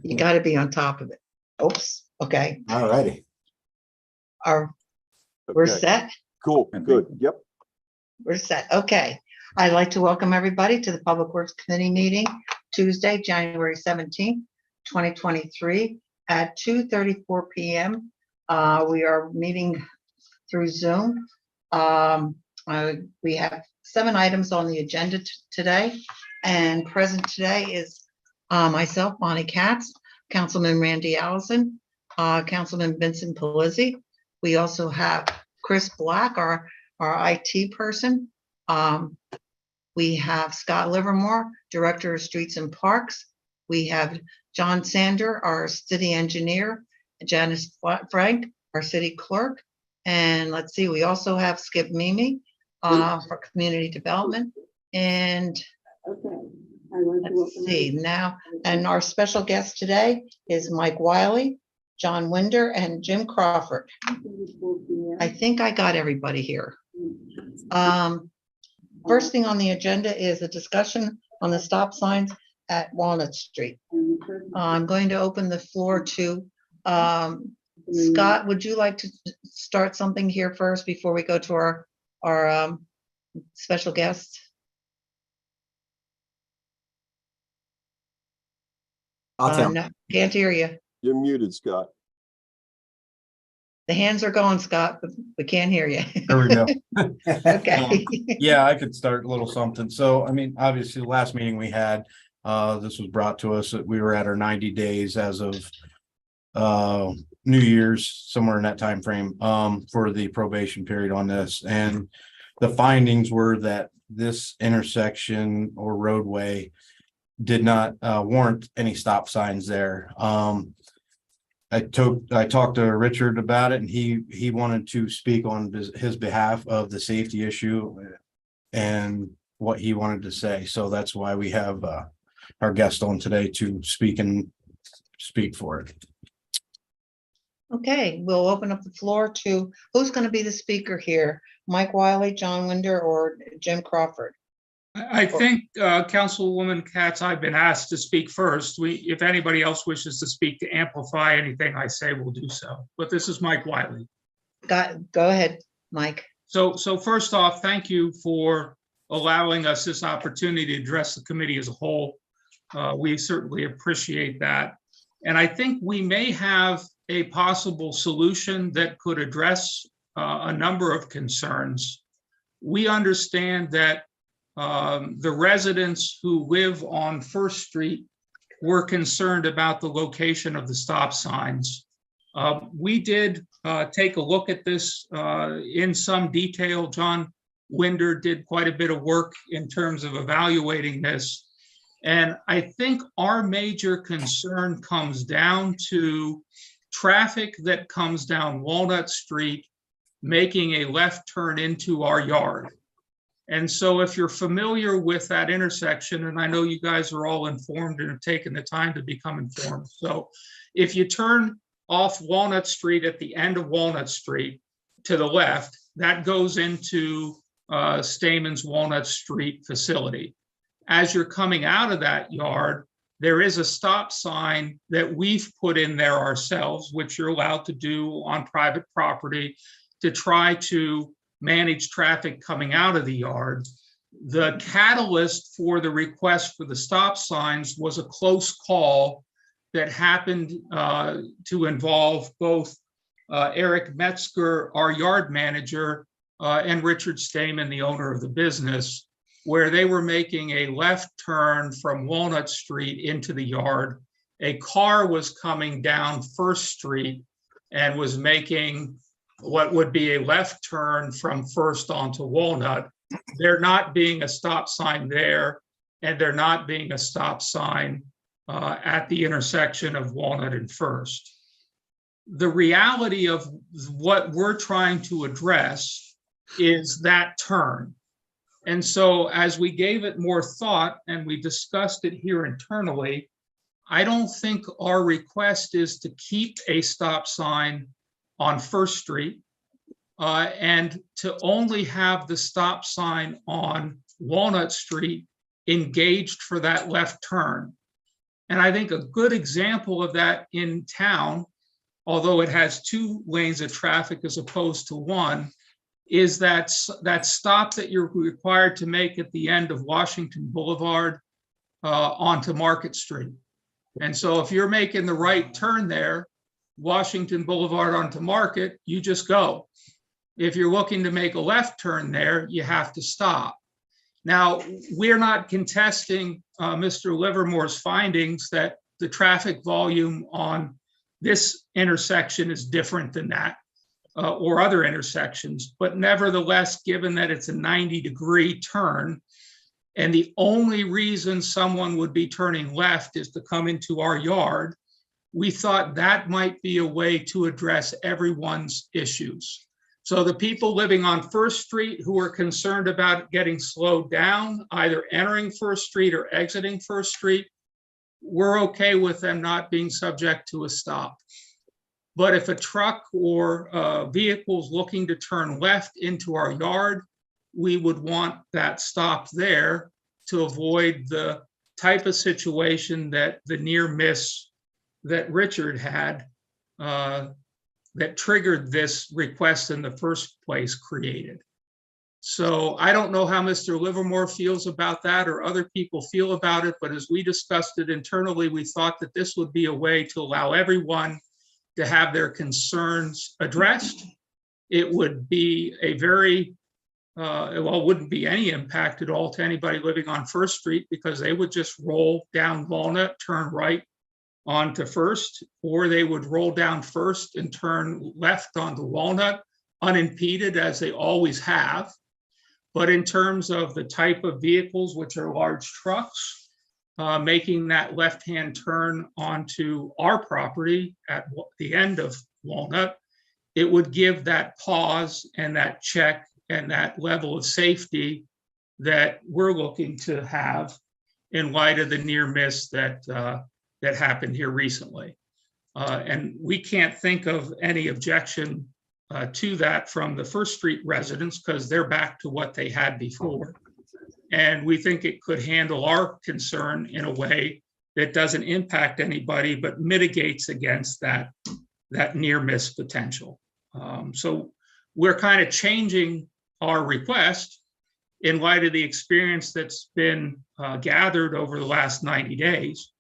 You got to be on top of it. Oops. Okay. All righty. We're Okay. set. Cool, good, yep. We're set. Okay. I'd like to welcome everybody to the Public Works Committee meeting Tuesday, January 17th, 2023 at 2:34 p.m. We are meeting through Zoom. We have 7 items on the agenda today, and present today is myself, Bonnie Katz, Councilman Randy Allison, Councilman Vincent Palizzi. We also have Chris Black, our IT person. We have Scott Livermore, Director of Streets and Parks. We have John Sander, our city engineer, Janice Frank, our city clerk. And let's see, we also have Skip Mimi for community development. And let's see now, and our special guest today is Mike Wiley, John Winder, and Jim Crawford. I think I got everybody here. First thing on the agenda is a discussion on the stop signs at Walnut Street. I'm going to open the floor to Scott. Would you like to start something here first before we go to our special guest? I'll tell. No, can't hear you. You're muted, Scott. The hands are going, Scott, but we can't hear you. There we go. Okay. Yeah, I could start a little something. So, I mean, obviously, the last meeting we had, this was brought to us that we were at our 90 days as of New Year's, somewhere in that time frame, for the probation period on this. And the findings were that this intersection or roadway did not warrant any stop signs there. I talked to Richard about it, and he wanted to speak on his behalf of the safety issue and what he wanted to say. So that's why we have our guest on today to speak for it. Okay, we'll open up the floor to who's going to be the speaker here, Mike Wiley, John Winder, or Jim Crawford? I think Councilwoman Katz, I've been asked to speak first. If anybody else wishes to speak to amplify anything I say, we'll do so. But this is Mike Wiley. Go ahead, Mike. So first off, thank you for allowing us this opportunity to address the committee as a whole. We certainly appreciate that. And I think we may have a possible solution that could address a number of concerns. We understand that the residents who live on First Street were concerned about the location of the stop signs. We did take a look at this in some detail. John Winder did quite a bit of work in terms of evaluating this. And I think our major concern comes down to traffic that comes down Walnut Street, making a left turn into our yard. And so if you're familiar with that intersection, and I know you guys are all informed and have taken the time to become informed. So if you turn off Walnut Street at the end of Walnut Street to the left, that goes into Stamen's Walnut Street facility. As you're coming out of that yard, there is a stop sign that we've put in there ourselves, which you're allowed to do on private property to try to manage traffic coming out of the yard. The catalyst for the request for the stop signs was a close call that happened to involve both Eric Metzger, our yard manager, and Richard Stamen, the owner of the business, where they were making a left turn from Walnut Street into the yard. A car was coming down First Street and was making what would be a left turn from First onto Walnut. There not being a stop sign there, and there not being a stop sign at the intersection of Walnut and First. The reality of what we're trying to address is that turn. And so as we gave it more thought and we discussed it here internally, I don't think our request is to keep a stop sign on First Street and to only have the stop sign on Walnut Street engaged for that left turn. And I think a good example of that in town, although it has 2 lanes of traffic as opposed to 1, is that stop that you're required to make at the end of Washington Boulevard onto Market Street. And so if you're making the right turn there, Washington Boulevard onto Market, you just go. If you're looking to make a left turn there, you have to stop. Now, we're not contesting Mr. Livermore's findings that the traffic volume on this intersection is different than that or other intersections, but nevertheless, given that it's a 90-degree turn, and the only reason someone would be turning left is to come into our yard, we thought that might be a way to address everyone's issues. So the people living on First Street who are concerned about getting slowed down, either entering First Street or exiting First Street, we're okay with them not being subject to a stop. But if a truck or vehicles looking to turn left into our yard, we would want that stop there to avoid the type of situation that the near miss that Richard had that triggered this request in the first place created. So I don't know how Mr. Livermore feels about that or other people feel about it, but as we discussed it internally, we thought that this would be a way to allow everyone to have their concerns addressed. It would be a very, well, it wouldn't be any impact at all to anybody living on First Street because they would just roll down Walnut, turn right onto First, or they would roll down First and turn left onto Walnut, unimpeded as they always have. But in terms of the type of vehicles, which are large trucks, making that left-hand turn onto our property at the end of Walnut, it would give that pause and that check and that level of safety that we're looking to have in light of the near miss that happened here recently. And we can't think of any objection to that from the First Street residents because they're back to what they had before. And we think it could handle our concern in a way that doesn't impact anybody, but mitigates against that near miss potential. So we're kind of changing our request in light of the experience that's been gathered over the last 90 days,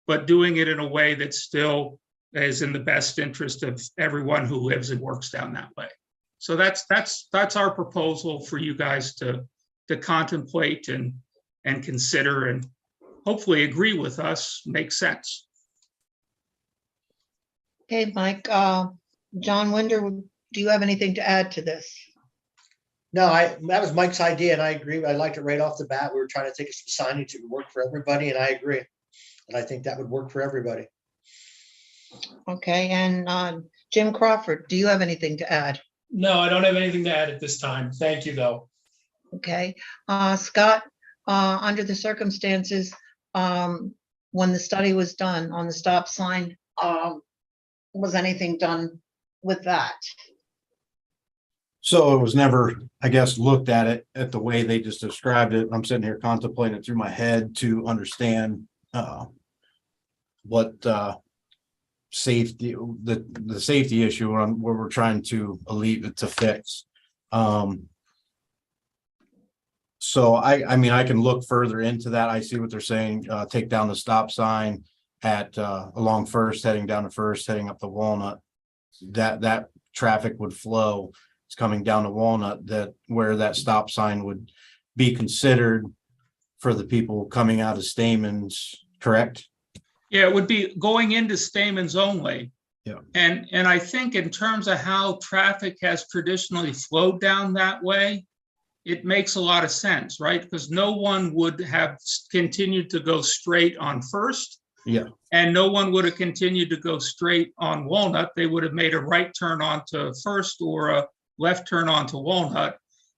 but doing it in a way that still is in the best interest of everyone who lives and works down that way. So that's our proposal for you guys to contemplate and consider and hopefully agree with us, makes sense. Okay, Mike, John Winder, do you have anything to add to this? No, that was Mike's idea, and I agree. I liked it right off the bat. We were trying to think of some signage that would work for everybody, and I agree. And I think that would work for everybody. Okay, and Jim Crawford, do you have anything to add? No, I don't have anything to add at this time. Thank you, though. Okay, Scott, under the circumstances, when the study was done on the stop sign, was anything done with that? So it was never, I guess, looked at it at the way they just described it. I'm sitting here contemplating it through my head to understand what safety, the safety issue where we're trying to fix. So I mean, I can look further into that. I see what they're saying. Take down the stop sign at along First, heading down to First, heading up to Walnut. That traffic would flow. It's coming down to Walnut, that where that stop sign would be considered for the people coming out of Stamens, correct? Yeah, it would be going into Stamens only. Yeah. And I think in terms of how traffic has traditionally flowed down that way, it makes a lot of sense, right? Because no one would have continued to go straight on First. Yeah. And no one would have continued to go straight on Walnut. They would have made a right turn onto First or a left turn onto Walnut.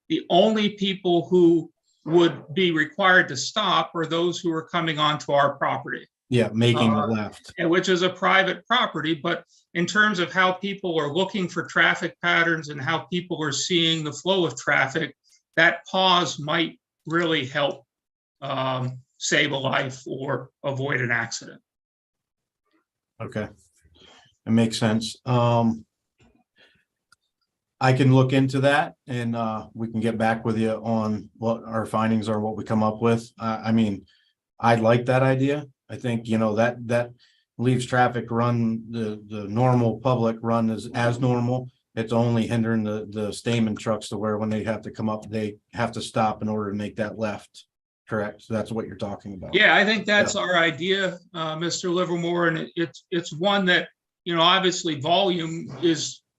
The only people who would be required to stop are those who are coming onto our property. Yeah, making the left. Which is a private property, but in terms of how people are looking for traffic patterns and how people are seeing the flow of traffic, that pause might really help save a life or avoid an accident. Okay. It makes sense. I can look into that and we can get back with you on what our findings are, what we come up with. I mean, I like that idea. I think, you know, that leaves traffic run, the normal public run as normal. It's only hindering the Stamen trucks to where when they have to come up, they have to stop in order to make that left. Correct? So that's what you're talking about. Yeah, I think that's our idea, Mr. Livermore, and it's one that, you know, obviously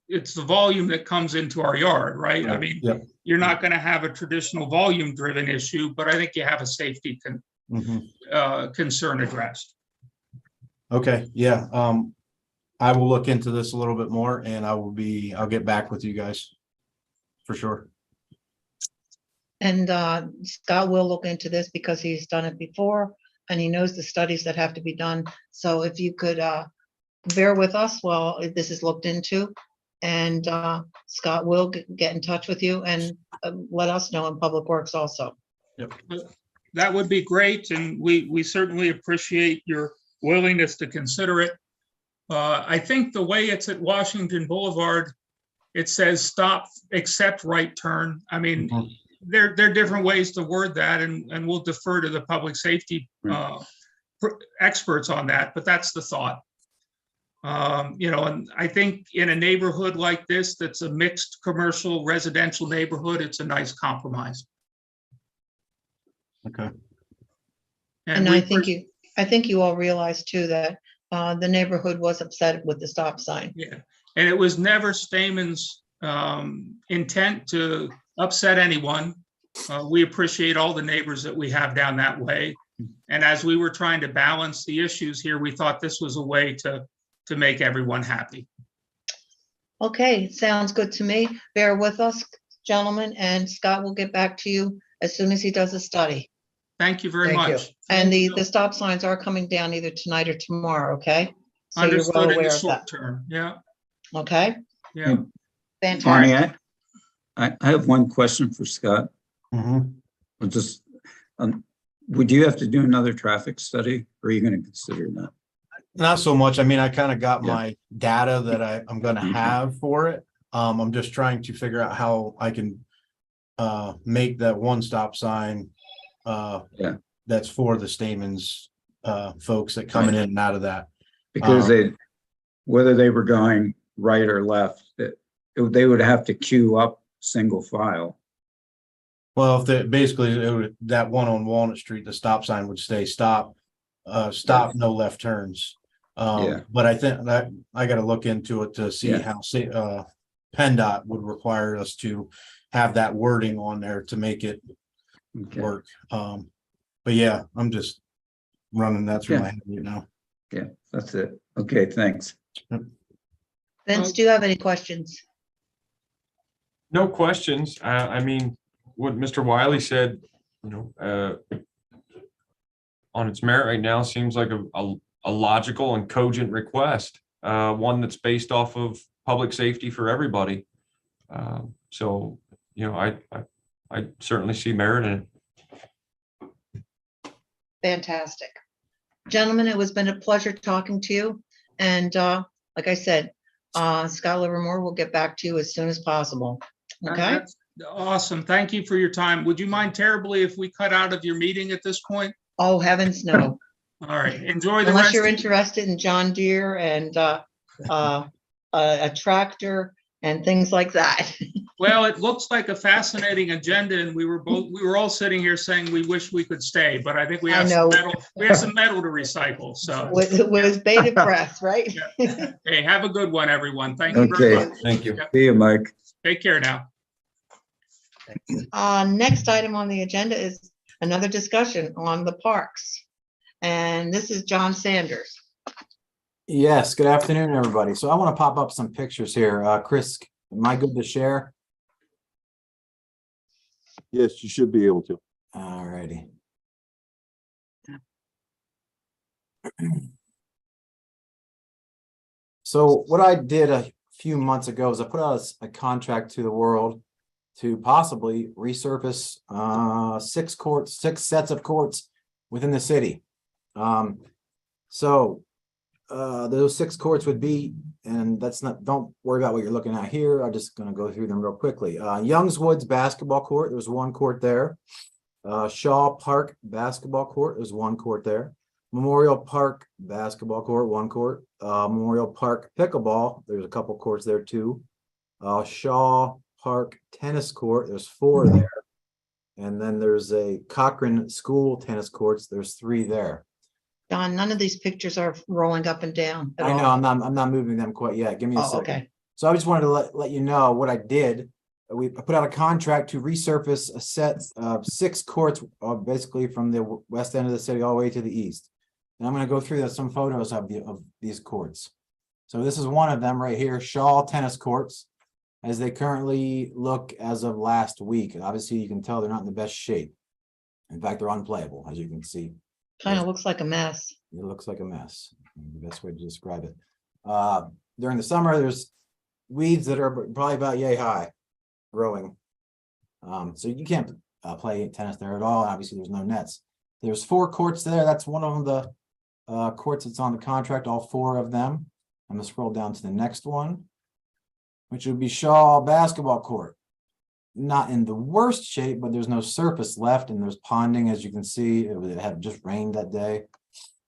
it's the volume that comes into our yard, right? I mean, Yep. you're not going to have a traditional volume driven issue, but I think you have a safety concern addressed. Okay, yeah. I will look into this a little bit more and I'll get back with you guys. For sure. And Scott will look into this because he's done it before and he knows the studies that have to be done. So if you could bear with us while this is looked into, and Scott will get in touch with you and let us know in Public Works also. Yep. That would be great, and we certainly appreciate your willingness to consider it. I think the way it's at Washington Boulevard, it says stop, except right turn. I mean, there are different ways to word that, and we'll defer to the public safety experts on that, but that's the thought. You know, and I think in a neighborhood like this, that's a mixed commercial residential neighborhood, it's a nice compromise. Okay. And I think you all realize too that the neighborhood was upset with the stop sign. Yeah, and it was never Stamen's intent to upset anyone. We appreciate all the neighbors that we have down that way. And as we were trying to balance the issues here, we thought this was a way to make everyone happy. Okay, sounds good to me. Bear with us, gentlemen, and Scott will get back to you as soon as he does a study. Thank you very Thank you. much. And the stop signs are coming down either tonight or tomorrow, okay? So you're well Understood in the aware of short that, term. Yeah, okay? yeah. Fantastic. Marnie, I have one question for Scott. Mhm. I'll just, would you have to do another traffic study, or are you going to consider that? Not so much. I mean, I kind of got Yeah. my data that I'm going to Mhm. have for it. I'm just trying to figure out how I can make that one stop sign Yeah. that's for the Stamens folks that coming in and out of that. Because whether they were going right or left, they would have to queue up single file. Well, if basically that one on Walnut Street, the stop sign would say stop, no left turns. Yeah. But I think that I got to look into it to see Yeah. how PennDOT would require us to have that wording on there to make it Okay. work. But yeah, I'm just running that through my head right now. Yeah, that's it. Okay, thanks. Vince, do you have any questions? No questions. I mean, what Mr. Wiley said, you know, on its merit right now seems like a logical and cogent request, one that's based off of public safety for everybody. So, you know, I certainly see merit in it. Fantastic. Gentlemen, it has been a pleasure talking to you. And like I said, Scott Livermore will get back to you as soon as possible. Okay? That's awesome. Thank you for your time. Would you mind terribly if we cut out of your meeting at this point? Oh, heavens, no. All right, enjoy the Unless rest. you're interested in John Deere and a tractor and things like that. Well, it looks like a fascinating agenda, and we were all sitting here saying we wish we could stay, but I think we have some metal to recycle, so. With bated breath, right? Hey, have a good one, everyone. Thank you very Okay. much. Thank you. See you, Mike. Take care now. Next item on the agenda is another discussion on the parks. And this is John Sanders. Yes, good afternoon, everybody. So I want to pop up some pictures here. Chris, am I good to share? Yes, you should be able to. All righty. So what I did a few months ago is I put out a contract to the world to possibly resurface 6 sets of courts within the city. So those 6 courts would be, and that's not, don't worry about what you're looking at here. I'm just gonna go through them real quickly. Youngs Woods basketball court, there's 1 court there. Shaw Park basketball court, there's 1 court there. Memorial Park basketball court, 1 court. Memorial Park pickleball, there's a couple courts there too. Shaw Park tennis court, there's 4 there. And then there's a Cochrane School tennis courts, there's 3 there. Don, none of these pictures are rolling up and down at I know, all. I'm not moving them quite yet. Give me a Oh, second. okay. So I just wanted to let you know what I did. I put out a contract to resurface a set of 6 courts, basically from the west end of the city all the way to the east. And I'm gonna go through some photos of these courts. So this is one of them right here, Shaw tennis courts, as they currently look as of last week. Obviously, you can tell they're not in the best shape. In fact, they're unplayable, as you can see. Kind of looks like a mess. It looks like a mess, the best way to describe it. During the summer, there's weeds that are probably about yay high growing. So you can't play tennis there at all. Obviously, there's no nets. There's 4 courts there. That's one of the courts that's on the contract, all 4 of them. I'm gonna scroll down to the next one, which would be Shaw basketball court. Not in the worst shape, but there's no surface left, and there's ponding, as you can see. It had just rained that day.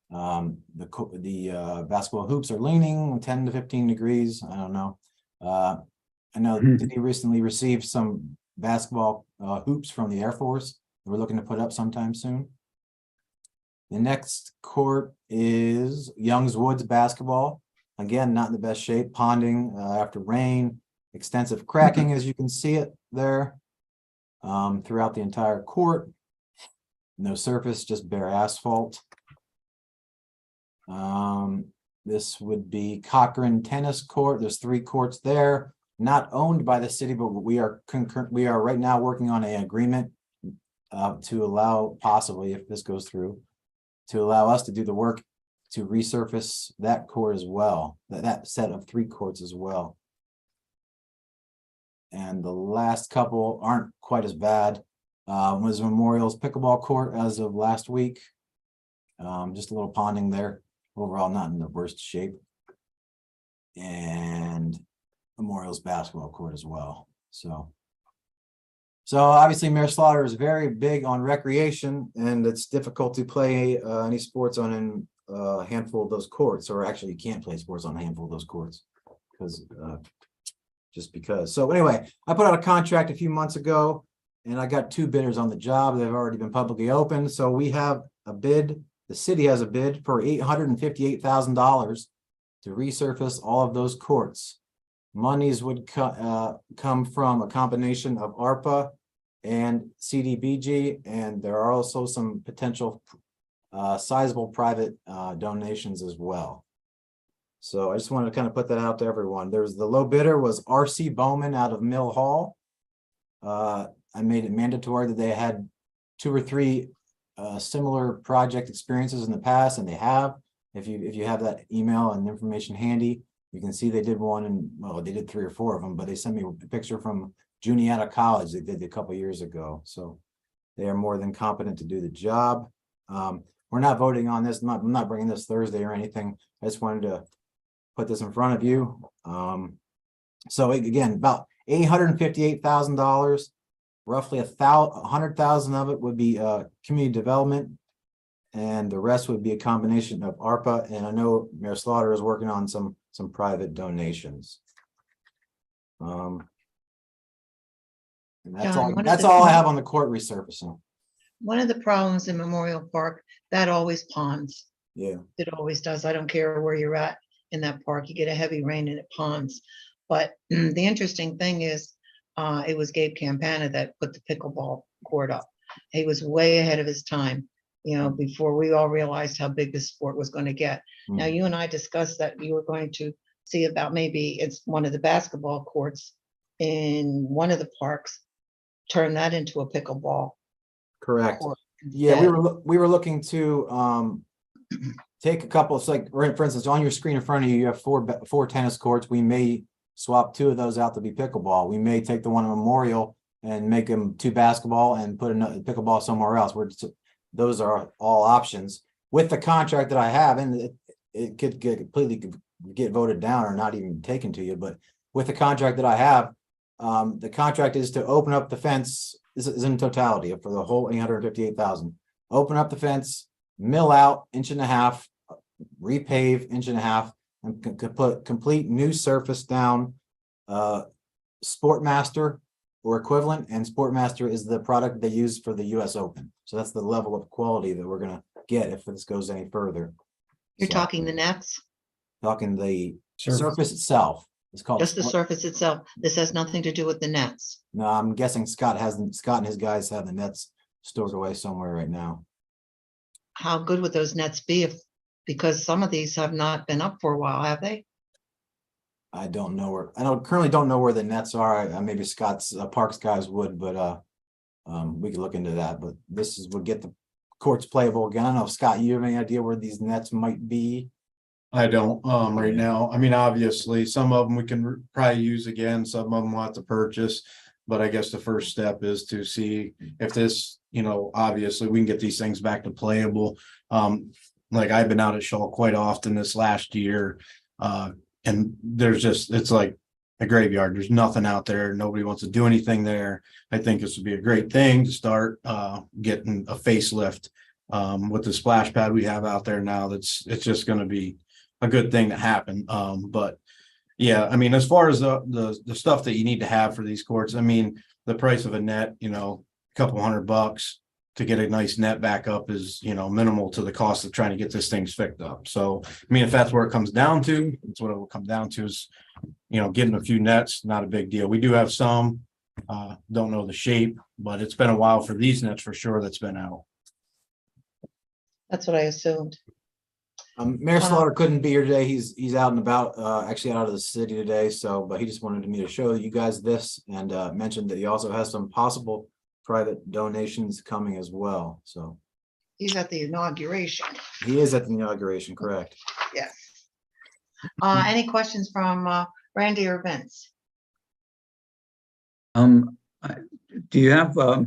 The basketball hoops are leaning 10 to 15 degrees. I don't know. I know he recently received some basketball hoops from the Air Force. We're looking to put up sometime soon. The next court is Youngs Woods basketball. Again, not in the best shape, ponding after rain, extensive cracking, as you can see it there, throughout the entire court. No surface, just bare asphalt. This would be Cochrane tennis court. There's 3 courts there, not owned by the city, but we are right now working on an agreement to allow, possibly if this goes through, to allow us to do the work to resurface that court as well, that set of 3 courts as well. And the last couple aren't quite as bad. Was Memorial's pickleball court as of last week. Just a little ponding there. Overall, not in the worst shape. And Memorial's basketball court as well. So obviously Mayor Slaughter is very big on recreation, and it's difficult to play any sports on a handful of those courts, or actually you can't play sports on a handful of those courts because just because. So anyway, I put out a contract a few months ago, and I got 2 bidders on the job. They've already been publicly opened. So we have a bid. The city has a bid for $858,000 to resurface all of those courts. Monies would come from a combination of ARPA and CDBG, and there are also some potential sizable private donations as well. So I just wanted to kind of put that out to everyone. There's the low bidder was RC Bowman out of Mill Hall. I made it mandatory that they had 2 or 3 similar project experiences in the past, and they have. If you have that email and information handy, you can see they did one, and well, they did 3 or 4 of them, but they sent me a picture from Juniata College. They did a couple years ago, so they are more than competent to do the job. We're not voting on this. I'm not bringing this Thursday or anything. I just wanted to put this in front of you. So again, about $858,000. Roughly 100,000 of it would be community development, and the rest would be a combination of ARPA. And I know Mayor Slaughter is working on some private donations. And that's John, all. That's all I have on the court resurfacing. One of the problems in Memorial Park, that always ponds. Yeah. It always does. I don't care where you're at in that park. You get a heavy rain and it ponds. But the interesting thing is, it was Gabe Campana that put the pickleball court up. He was way ahead of his time, before we all realized how big this sport was going to get. Now, you and I discussed that you were going to see about maybe it's one of the basketball courts in one of the parks, turn that into a pickleball. Correct. court Yeah, instead. we were looking to take a couple. It's like, for instance, on your screen in front of you, you have 4 tennis courts. We may swap 2 of those out to be pickleball. We may take the one in Memorial and make them 2 basketball and put another pickleball somewhere else. Those are all options with the contract that I have, and it could get voted down or not even taken to you, but with the contract that I have, the contract is to open up the fence. This is in totality for the whole 858,000. Open up the fence, mill out 1.5 inches, repave 1.5 inches, and put complete new surface down. Sportmaster or equivalent, and Sportmaster is the product they use for the US Open. So that's the level of quality that we're gonna get if this goes any further. You're So, talking the nets, talking the Surface. surface itself. It's called. just the surface itself. This has nothing to do with the nets. No, I'm guessing Scott and his guys have the nets stored away somewhere right now. How good would those nets be because some of these have not been up for a while, have they? I currently don't know where the nets are. Maybe Scott's Parks guys would, but we could look into that. But would get the courts playable again. I don't know, Scott, you have any idea where these nets might be? I don't, right now. I mean, obviously, some of them we can probably use again, some of them we'll have to purchase. But I guess the first step is to see if this, obviously we can get these things back to playable. Like I've been out at Shaw quite often this last year. And it's like a graveyard. There's nothing out there. Nobody wants to do anything there. I think this would be a great thing to start getting a facelift with the splash pad we have out there now. It's just going to be a good thing to happen. But yeah, I mean, as far as the stuff that you need to have for these courts, I mean, the price of a net, a couple $100 to get a nice net back up is, minimal to the cost of trying to get this thing fixed up. So, I mean, if that's where it comes down to, it's what it will come down to is, getting a few nets, not a big deal. We do have some, don't know the shape, but it's been a while for these nets for sure that's been out. That's what I assumed. Mayor Slaughter couldn't be here today. He's out and about, actually out of the city today. But he just wanted me to show you guys this and mentioned that he also has some possible private donations coming as well. So He's at the inauguration. he is at the inauguration, correct? Yes. Any questions from Randy or Vince? Do you have a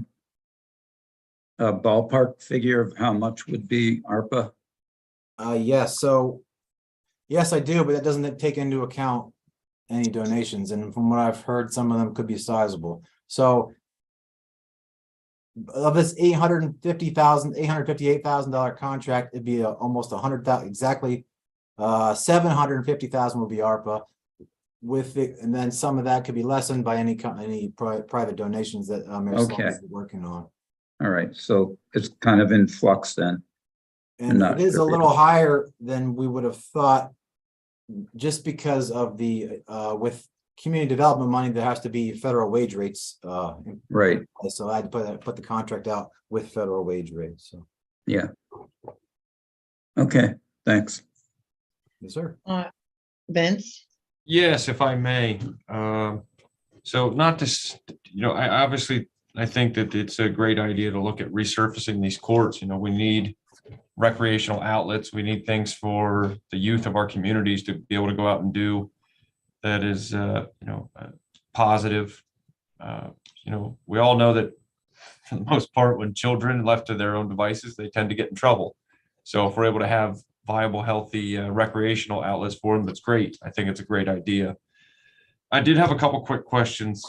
ballpark figure of how much would be ARPA? Yes. So yes, I do, but that doesn't take into account any donations. And from what I've heard, some of them could be sizable. So of this $858,000 contract, it'd be almost 100,000, exactly 750,000 would be ARPA with it, and then some of that could be lessened by any private donations that Mayor Slaughter is working on. All right, so it's kind of in flux then. And it is a little higher than we would have thought, just because of the with community development money, there has to be federal wage rates. Right. So I had to put the contract out with federal wage rates. So Yeah. Okay, thanks. yes, sir. Vince? Yes, if I may. So not to, I think that it's a great idea to look at resurfacing these courts. We need recreational outlets. We need things for the youth of our communities to be able to go out and do that is, positive. We all know that for the most part, when children left to their own devices, they tend to get in trouble. So if we're able to have viable, healthy recreational outlets for them, that's great. I think it's a great idea. I did have a couple quick questions.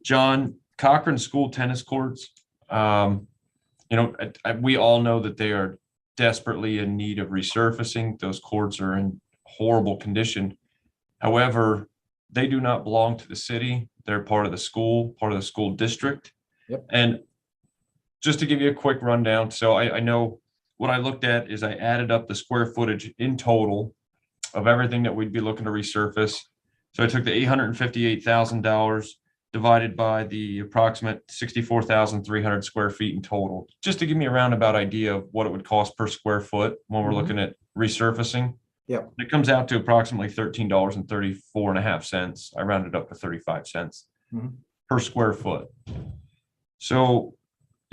John, Cochran School tennis courts, we all know that they are desperately in need of resurfacing. Those courts are in horrible condition. However, they do not belong to the city. They're part of the school district. Yep. And just to give you a quick rundown, so I know what I looked at is I added up the square footage in total of everything that we'd be looking to resurface. So I took the $858,000 divided by the approximate 64,300 square feet in total, just to give me a roundabout idea of what it would cost per square foot when we're looking at resurfacing. Yep. It comes out to approximately $13.34.5. I rounded up to 35 cents per square foot. So,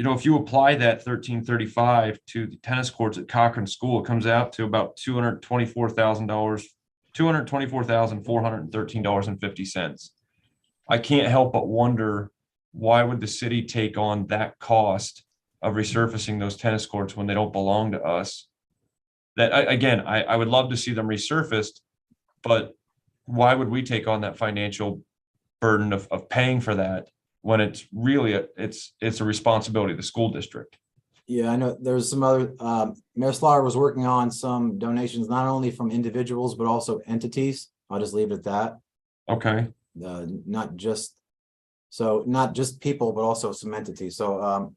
if you apply that $13.35 to the tennis courts at Cochran School, it comes out to about $224,413.50. I can't help but wonder, why would the city take on that cost of resurfacing those tennis courts when they don't belong to us? that, again, I would love to see them resurfaced, but why would we take on that financial burden of paying for that when it's really, it's a responsibility of the school district? Yeah, I know there's some other, Mayor Slaughter was working on some donations, not only from individuals, but also entities. I'll just leave it at that. Okay, Not just people, but also some entities. So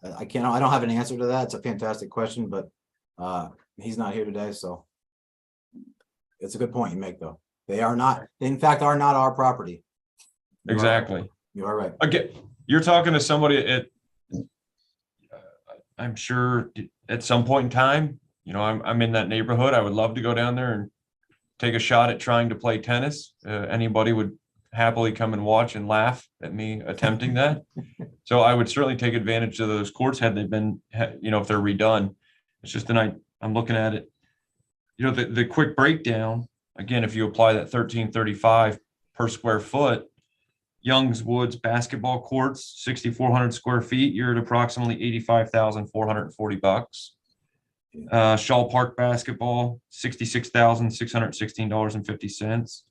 I don't have an answer to that. It's a fantastic question, but he's not here today, so it's a good point you make, though. They in fact, are not our property. exactly. You are right. Again, you're talking to somebody I'm sure at some point in time, I'm in that neighborhood. I would love to go down there and take a shot at trying to play tennis. Anybody would happily come and watch and laugh at me attempting that. So I would certainly take advantage of those courts had they been, if they're redone. It's just I'm looking at it. The quick breakdown, again, if you apply that $13.35 per square foot, Young's Woods basketball courts, 6,400 square feet, you're at approximately $85,440. Shaw Park basketball, $66,616.50.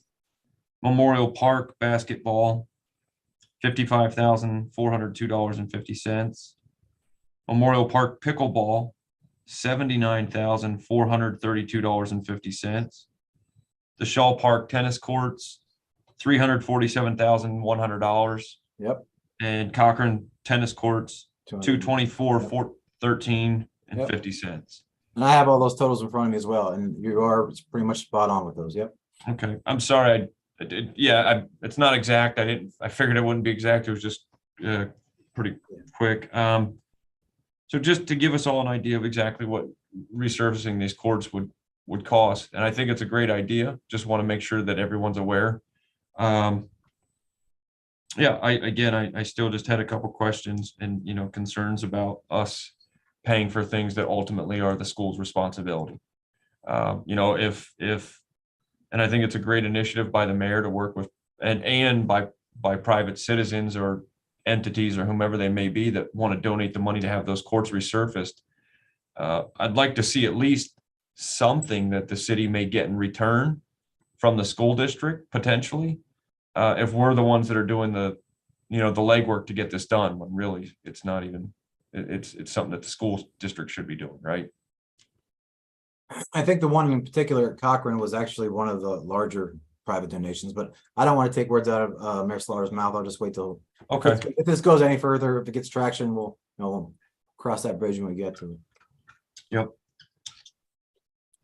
Memorial Park basketball, $55,402.50. Memorial Park pickleball, $79,432.50. The Shaw Park tennis courts, $347,100. Yep. And Cochran tennis courts, 224, Yep. 413 and 50 cents. And I have all those totals in front of me as well, and you are pretty much spot on with those. Yep. Okay, I'm sorry. It's not exact. I figured it wouldn't be exact. It was just pretty quick. So just to give us all an idea of exactly what resurfacing these courts would cost, and I think it's a great idea. Just want to make sure that everyone's aware. I still just had a couple questions and, concerns about us paying for things that ultimately are the school's responsibility. And I think it's a great initiative by the mayor to work with and by private citizens or entities or whomever they may be that want to donate the money to have those courts resurfaced. I'd like to see at least something that the city may get in return from the school district, potentially, if we're the ones that are doing the legwork to get this done, when really it's not even, it's something that the school district should be doing, right? I think the one in particular at Cochran was actually one of the larger private donations, but I don't want to take words out of Mayor Slaughter's mouth. I'll just wait till. Okay. If this goes any further, if it gets traction, we'll cross that bridge when we get to it. Yep.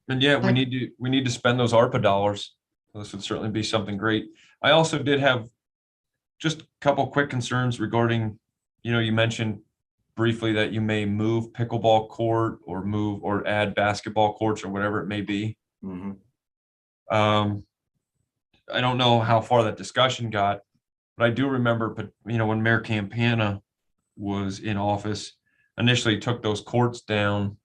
And yeah, we need to spend those ARPA dollars. This would certainly be something great. I also did have just a couple quick concerns regarding, you mentioned briefly that you may move pickleball court or add basketball courts or whatever it may be. Mm-hmm. I don't know how far that discussion got, but I do remember, when Mayor Campana was in office, initially took those courts down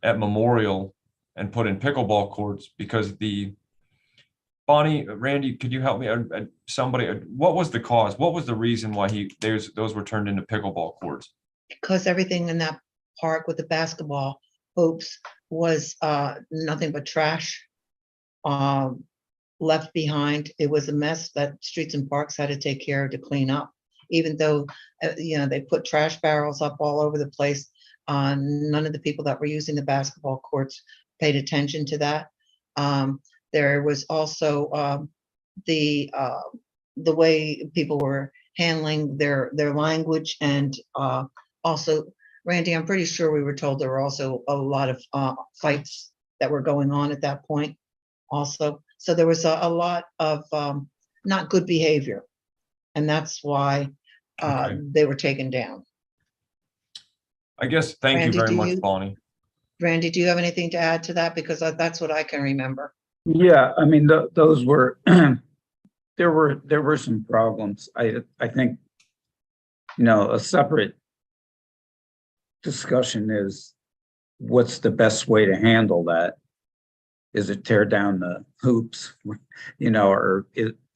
at Memorial and put in pickleball courts because Bonnie, Randy, could you help me? What was the cause? What was the reason why those were turned into pickleball courts? Because everything in that park with the basketball hoops was nothing but trash left behind. It was a mess that Streets and Parks had to take care of to clean up, even though they put trash barrels up all over the place. None of the people that were using the basketball courts paid attention to that. There was also the way people were handling their language, and also, Randy, I'm pretty sure we were told there were also a lot of fights that were going on at that point also. So there was a lot of not good behavior, and that's why Okay. they were taken down. I guess, thank Randy, you very much, Bonnie. Randy, do you have anything to add to that? Because that's what I can remember. Yeah, I mean, those were, there were some problems. I think, a separate discussion is what's the best way to handle that? Is it tear down the hoops, or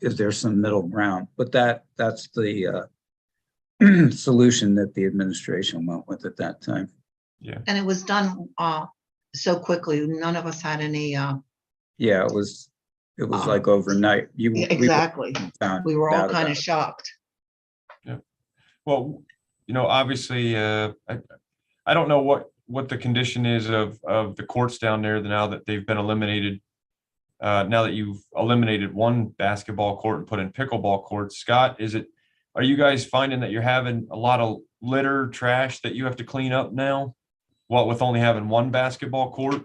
is there some middle ground? But that's the solution that the administration went with at that time. Yeah. And it was done so quickly. None of us had any, Yeah, it was like overnight. yeah, exactly. found We were all out kind about of it. shocked. Well, obviously, I don't know what the condition is of the courts down there now that they've been eliminated. Now that you've eliminated one basketball court and put in pickleball courts, Scott, are you guys finding that you're having a lot of litter, trash that you have to clean up now? What with only having one basketball court?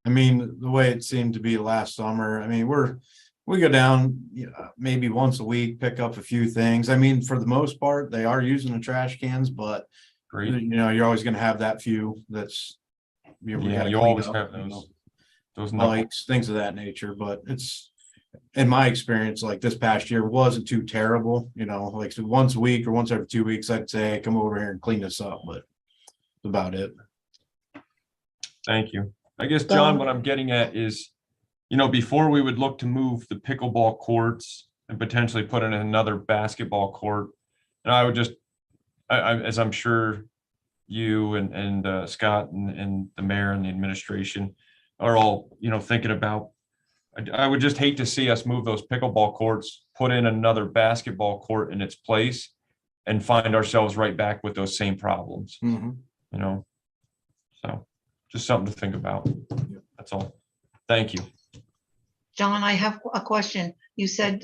I mean, the way it seemed to be last summer, I mean, we go down, maybe once a week, pick up a few things. I mean, for the most part, they are using the trash cans, but Great. you're always gonna have that few that's. we Yeah, gotta you clean always up, have you know, those knuckles. Lights, things of that nature, but it's, in my experience, like this past year wasn't too terrible, like so once a week or once every 2 weeks, I'd say, come over here and clean this up, but that's about it. Thank you. I guess, John, what I'm getting at is, before we would look to move the pickleball courts and potentially put in another basketball court, and I would just, as I'm sure you and Scott and the mayor and the administration are all, thinking about, I would just hate to see us move those pickleball courts, put in another basketball court in its place, and find ourselves right back with those same problems, So just something to think about. That's all. Thank you. John, I have a question. You said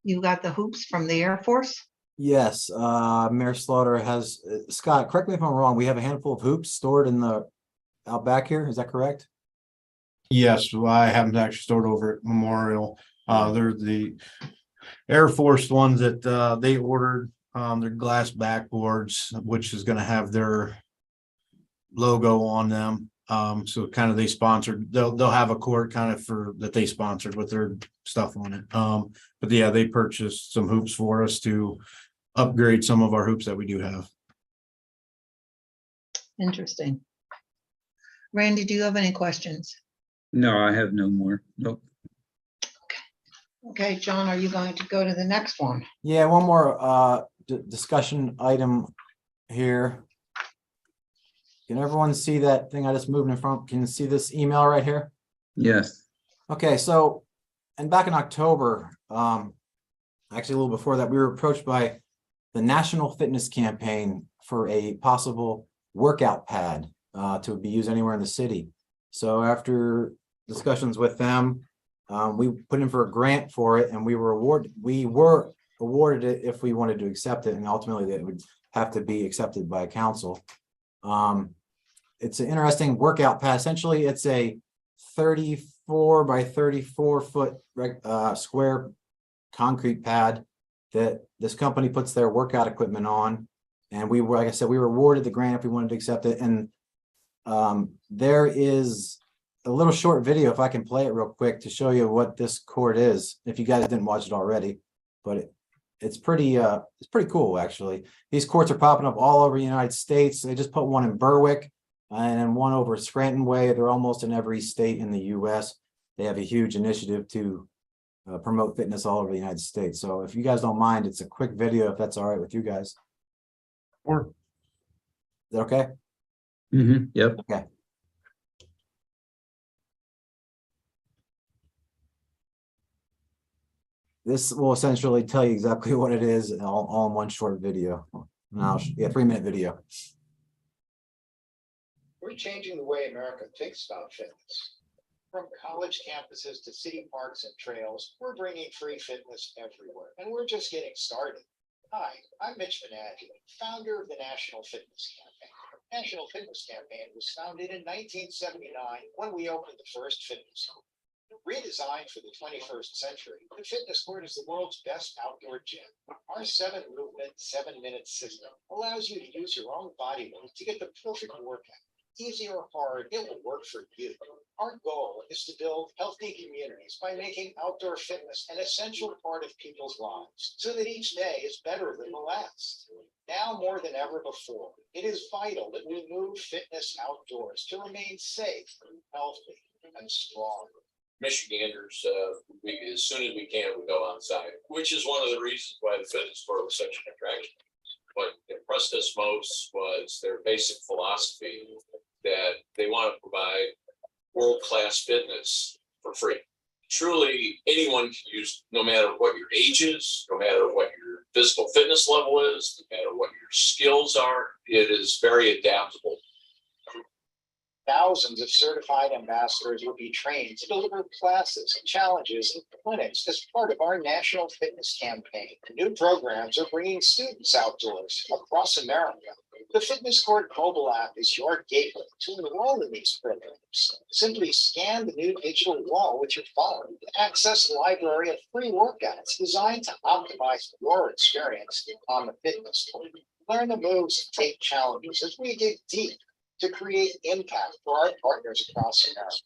you got the hoops from the Air Force? Yes, Mayor Slaughter has, Scott, correct me if I'm wrong, we have a handful of hoops stored in the, out back here, is that correct? Yes, well, I haven't actually stored over at Memorial. They're the Air Force ones that they ordered. They're glass backboards, which is gonna have their logo on them. So kind of they sponsored, they'll have a court kind of for that they sponsored with their stuff on it. But yeah, they purchased some hoops for us to upgrade some of our hoops that we do have. Interesting. Randy, do you have any questions? No, I have no more. Nope. Okay, John, are you going to go to the next one? Yeah, one more discussion item here. Can everyone see that thing I just moved in front? Can you see this email right here? Yes. Okay, so, and back in October, actually a little before that, we were approached by the National Fitness Campaign for a possible workout pad to be used anywhere in the city. So after discussions with them, we put in for a grant for it, and we were awarded it if we wanted to accept it, and ultimately it would have to be accepted by council. It's an interesting workout pad. Essentially, it's a 34 by 34 foot square concrete pad that this company puts their workout equipment on. And we were, like I said, we were awarded the grant if we wanted to accept it. And there is a little short video, if I can play it real quick, to show you what this court is, if you guys didn't watch it already. But it's pretty cool, actually. These courts are popping up all over the United States. They just put one in Berwick and one over Scranton Way. They're almost in every state in the US. They have a huge initiative to promote fitness all over the United States. So if you guys don't mind, it's a quick video, if that's all right with you guys. Or Is that okay? Mm-hmm. Yep. Okay. This will essentially tell you exactly what it is all in one short video. Now, yeah, 3-minute video. We're changing the way America thinks about fitness. From college campuses to city parks and trails, we're bringing free fitness everywhere, and we're just getting started. Hi, I'm Mitch Managio, founder of the National Fitness Campaign. The National Fitness Campaign was founded in 1979 when we opened the first fitness court. Redesigned for the 21st century, the fitness court is the world's best outdoor gym. Our 7-movement, 7-minute system allows you to use your own body weight to get the perfect workout. Easy or hard, it will work for you. Our goal is to build healthy communities by making outdoor fitness an essential part of people's lives so that each day is better than the last. Now more than ever before, it is vital that we move fitness outdoors to remain safe, healthy, and strong. Michiganders, as soon as we can, we go outside, which is one of the reasons why the fitness court was such an attraction. What impressed us most was their basic philosophy that they want to provide world-class fitness for free. Truly, anyone can use, no matter what your age is, no matter what your physical fitness level is, no matter what your skills are, it is very adaptable. Thousands of certified ambassadors will be trained to deliver classes, challenges, and clinics as part of our national fitness campaign. New programs are bringing students outdoors across America. The Fitness Court mobile app is your gateway to enroll in these programs. Simply scan the new digital wall with your phone to access a library of free workouts designed to optimize your experience on the fitness court. Learn the moves and take challenges as we dig deep to create impact for our partners across America.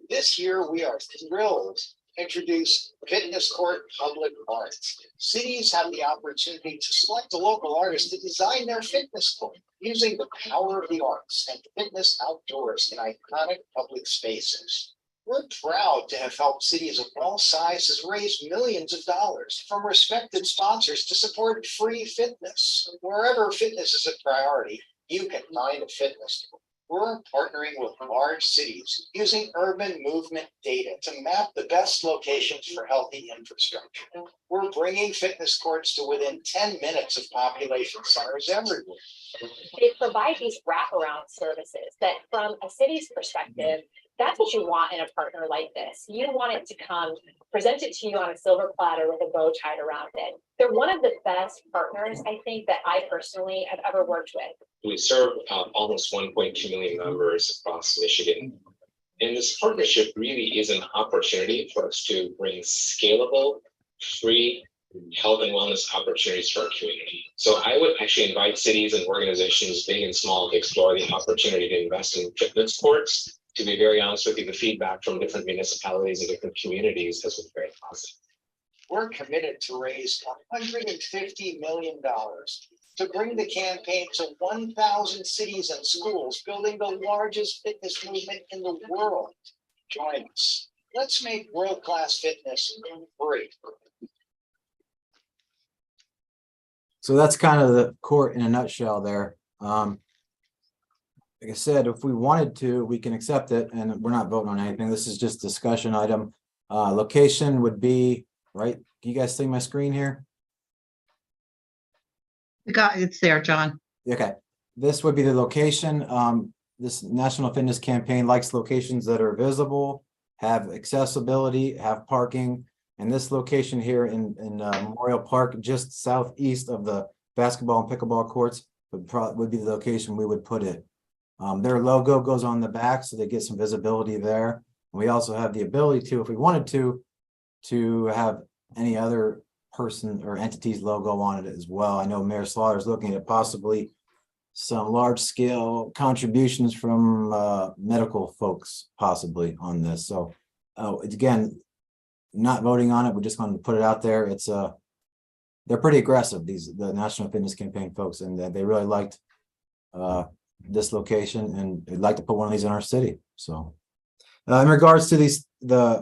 This year, we are thrilled to introduce Fitness Court Public Art. Cities have the opportunity to select a local artist to design their fitness court using the power of the arts and fitness outdoors in iconic public spaces. We're proud to have helped cities of all sizes raise millions of dollars from respected sponsors to support free fitness. Wherever fitness is a priority, you can find a fitness court. We're partnering with large cities using urban movement data to map the best locations for healthy infrastructure. We're bringing fitness courts to within 10 minutes of population centers everywhere. They provide these wraparound services that, from a city's perspective, that's what you want in a partner like this. You want it to come, present it to you on a silver platter with a bow tied around it. They're one of the best partners, I think, that I personally have ever worked with. We serve almost 1.2 million members across Michigan. And this partnership really is an opportunity for us to bring scalable, free health and wellness opportunities for our community. So I would actually invite cities and organizations, big and small, to explore the opportunity to invest in fitness courts. To be very honest with you, the feedback from different municipalities and different communities has been very positive. We're committed to raise $150 million to bring the campaign to 1,000 cities and schools, building the largest fitness movement in the world. Join us. Let's make world-class fitness free. So that's kind of the court in a nutshell there. Like I said, if we wanted to, we can accept it, and we're not voting on anything. This is just discussion item. Location would be, right? Can you guys see my screen here? It's there, John. Okay, this would be the location. This National Fitness Campaign likes locations that are visible, have accessibility, have parking. And this location here in Memorial Park, just southeast of the basketball and pickleball courts, would be the location we would put it. Their logo goes on the back, so they get some visibility there. And we also have the ability to, if we wanted to have any other person or entity's logo on it as well. I know Mayor Slaughter is looking at possibly some large scale contributions from medical folks possibly on this. So again, not voting on it, we're just going to put it out there. It's they're pretty aggressive, the National Fitness Campaign folks, and they really liked this location, and they'd like to put one of these in our city. So in regards to the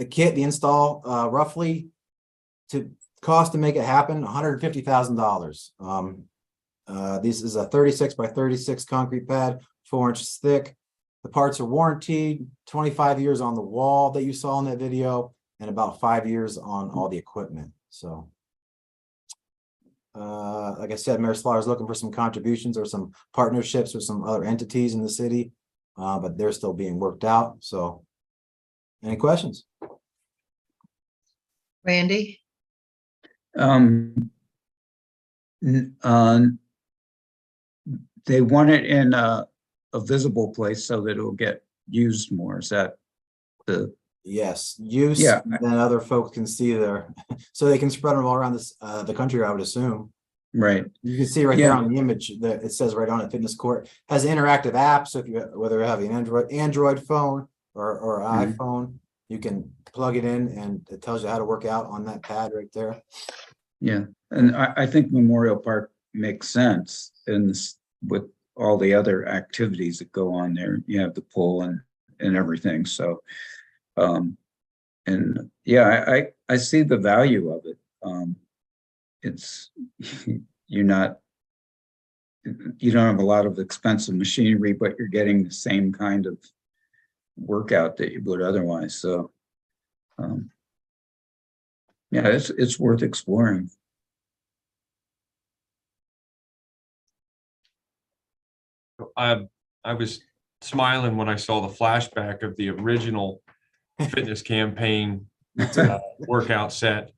kit, the install, roughly to cost to make it happen, $150,000. This is a 36 by 36 concrete pad, 4 inches thick. The parts are warranted, 25 years on the wall that you saw in that video, and about 5 years on all the equipment. So like I said, Mayor Slaughter is looking for some contributions or some partnerships with some other entities in the city, but they're still being worked out. So any questions? Randy? They want it in a visible place so that it'll get used more. Is that the? Yes, use, Yeah. then other folks can see there, so they can spread them all around this the country, I would assume. Right. You can see right Yeah. there on the image that it says right on it, Fitness Court has an interactive app. So if you, whether you have an Android phone or Mhm. iPhone, you can plug it in and it tells you how to work out on that pad right there. Yeah, and I think Memorial Park makes sense in this, with all the other activities that go on there. You have the pool and everything. So, and yeah, I see the value of it. It's you're not you don't have a lot of expensive machinery, but you're getting the same kind of workout that you would otherwise. So, yeah, it's worth exploring. I was smiling when I saw the flashback of the original fitness campaign workout set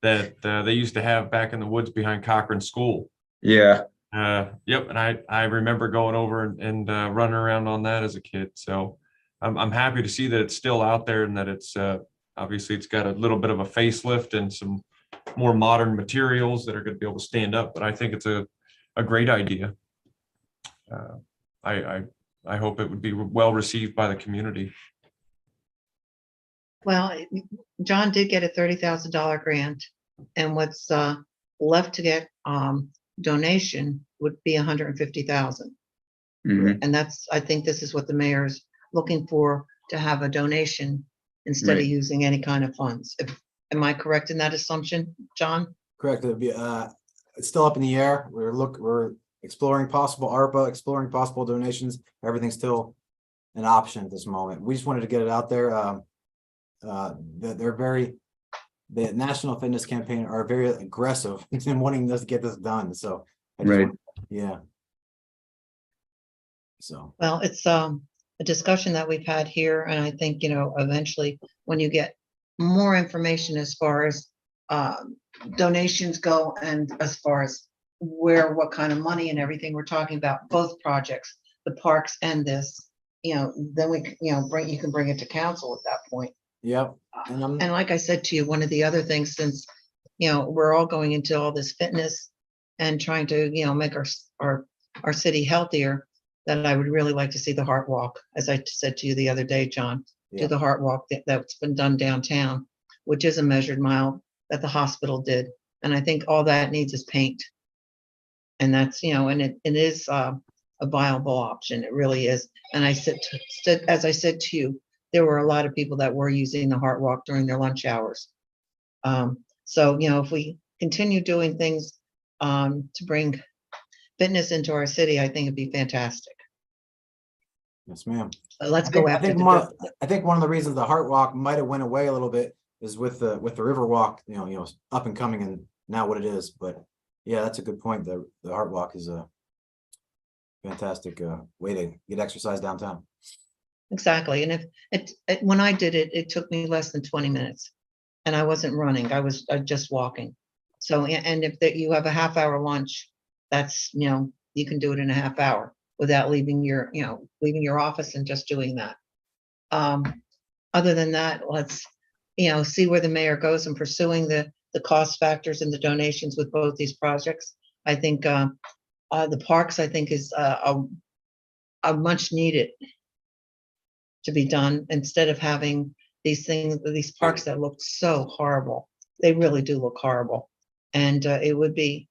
that they used to have back in the woods behind Cochran School. Yeah. Yep, and I remember going over and running around on that as a kid. So I'm happy to see that it's still out there and that it's obviously it's got a little bit of a facelift and some more modern materials that are going to be able to stand up. But I think it's a great idea. I hope it would be well received by the community. Well, John did get a $30,000 grant, and what's left to get donation would be $150,000. Mhm. And that's, I think this is what the mayor is looking for, to have a donation instead of Right. using any kind of funds. Am I correct in that assumption, John? Correct. It'd be, it's still up in the air. We're exploring possible ARPA, exploring possible donations. Everything's still an option at this moment. We just wanted to get it out there. The National Fitness Campaign are very aggressive in wanting us to get this done. So, Right. Yeah. So, Well, it's a discussion that we've had here, and I think, eventually when you get more information as far as donations go, and as far as what kind of money and everything we're talking about, both projects, the parks and this, then we, you can bring it to council at that point. yep. And like I said to you, one of the other things, since, we're all going into all this fitness and trying to, make our city healthier, that I would really like to see the Heart Walk, as I said to you the other day, John, Yeah. do the Heart Walk that's been done downtown, which is a measured mile that the hospital did. And I think all that needs is paint. And that's, and it is a viable option. It really is. And as I said to you, there were a lot of people that were using the Heart Walk during their lunch hours. So, if we continue doing things to bring fitness into our city, I think it'd be fantastic. Yes, ma'am. Let's go after I think one of the reasons the Heart Walk might have went away a little bit is with the River Walk, up and coming and now what it is. But yeah, that's a good point. The Heart Walk is a fantastic way to get exercise downtown. Exactly. And when I did it, it took me less than 20 minutes, and I wasn't running. I was just walking. So, and if you have a half-hour lunch, that's, you can do it in a half hour without leaving your office and just doing that. Other than that, let's, see where the mayor goes in pursuing the cost factors and the donations with both these projects. I think the parks, I think, is a much needed to be done, instead of having these parks that look so horrible. They really do look horrible. And it would be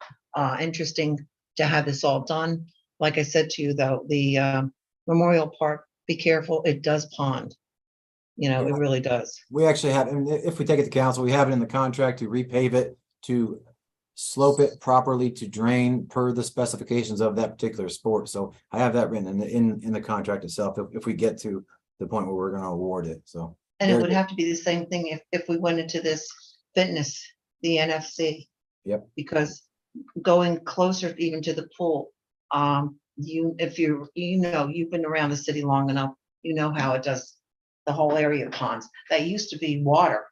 interesting to have this all done. Like I said to you, though, the Memorial Park, be careful, it does pond. It really does. We actually have, and if we take it to council, we have it in the contract to repave it, to slope it properly, to drain per the specifications of that particular sport. So I have that written in the contract itself, if we get to the point where we're going to award it. So, and it would have to be the same thing if we went into this fitness, the NFC. Yep. Because going closer even to the pool, you've been around the city long enough, how it does the whole area of ponds. That used to be water.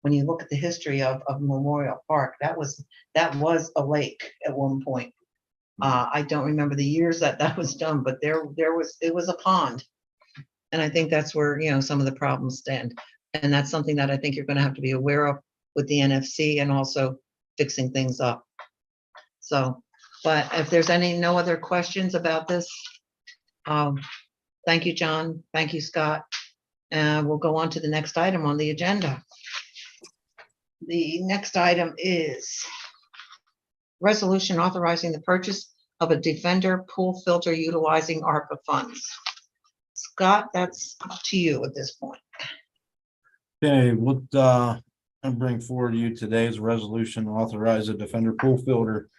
When you look at the history of Memorial Park, that was a lake at one point. I don't remember the years that was done, but it was a pond. And I think that's where, some of the problems stand. And that's something that I think you're going to have to be aware of with the NFC, and also fixing things up. So, but if there's no other questions about this, thank you, John. Thank you, Scott. We'll go on to the next item on the agenda. The next item is resolution authorizing the purchase of a Defender pool filter utilizing ARPA funds. Scott, that's up to you at this point. Okay, what I bring forward to you today is a resolution to authorize a Defender pool filter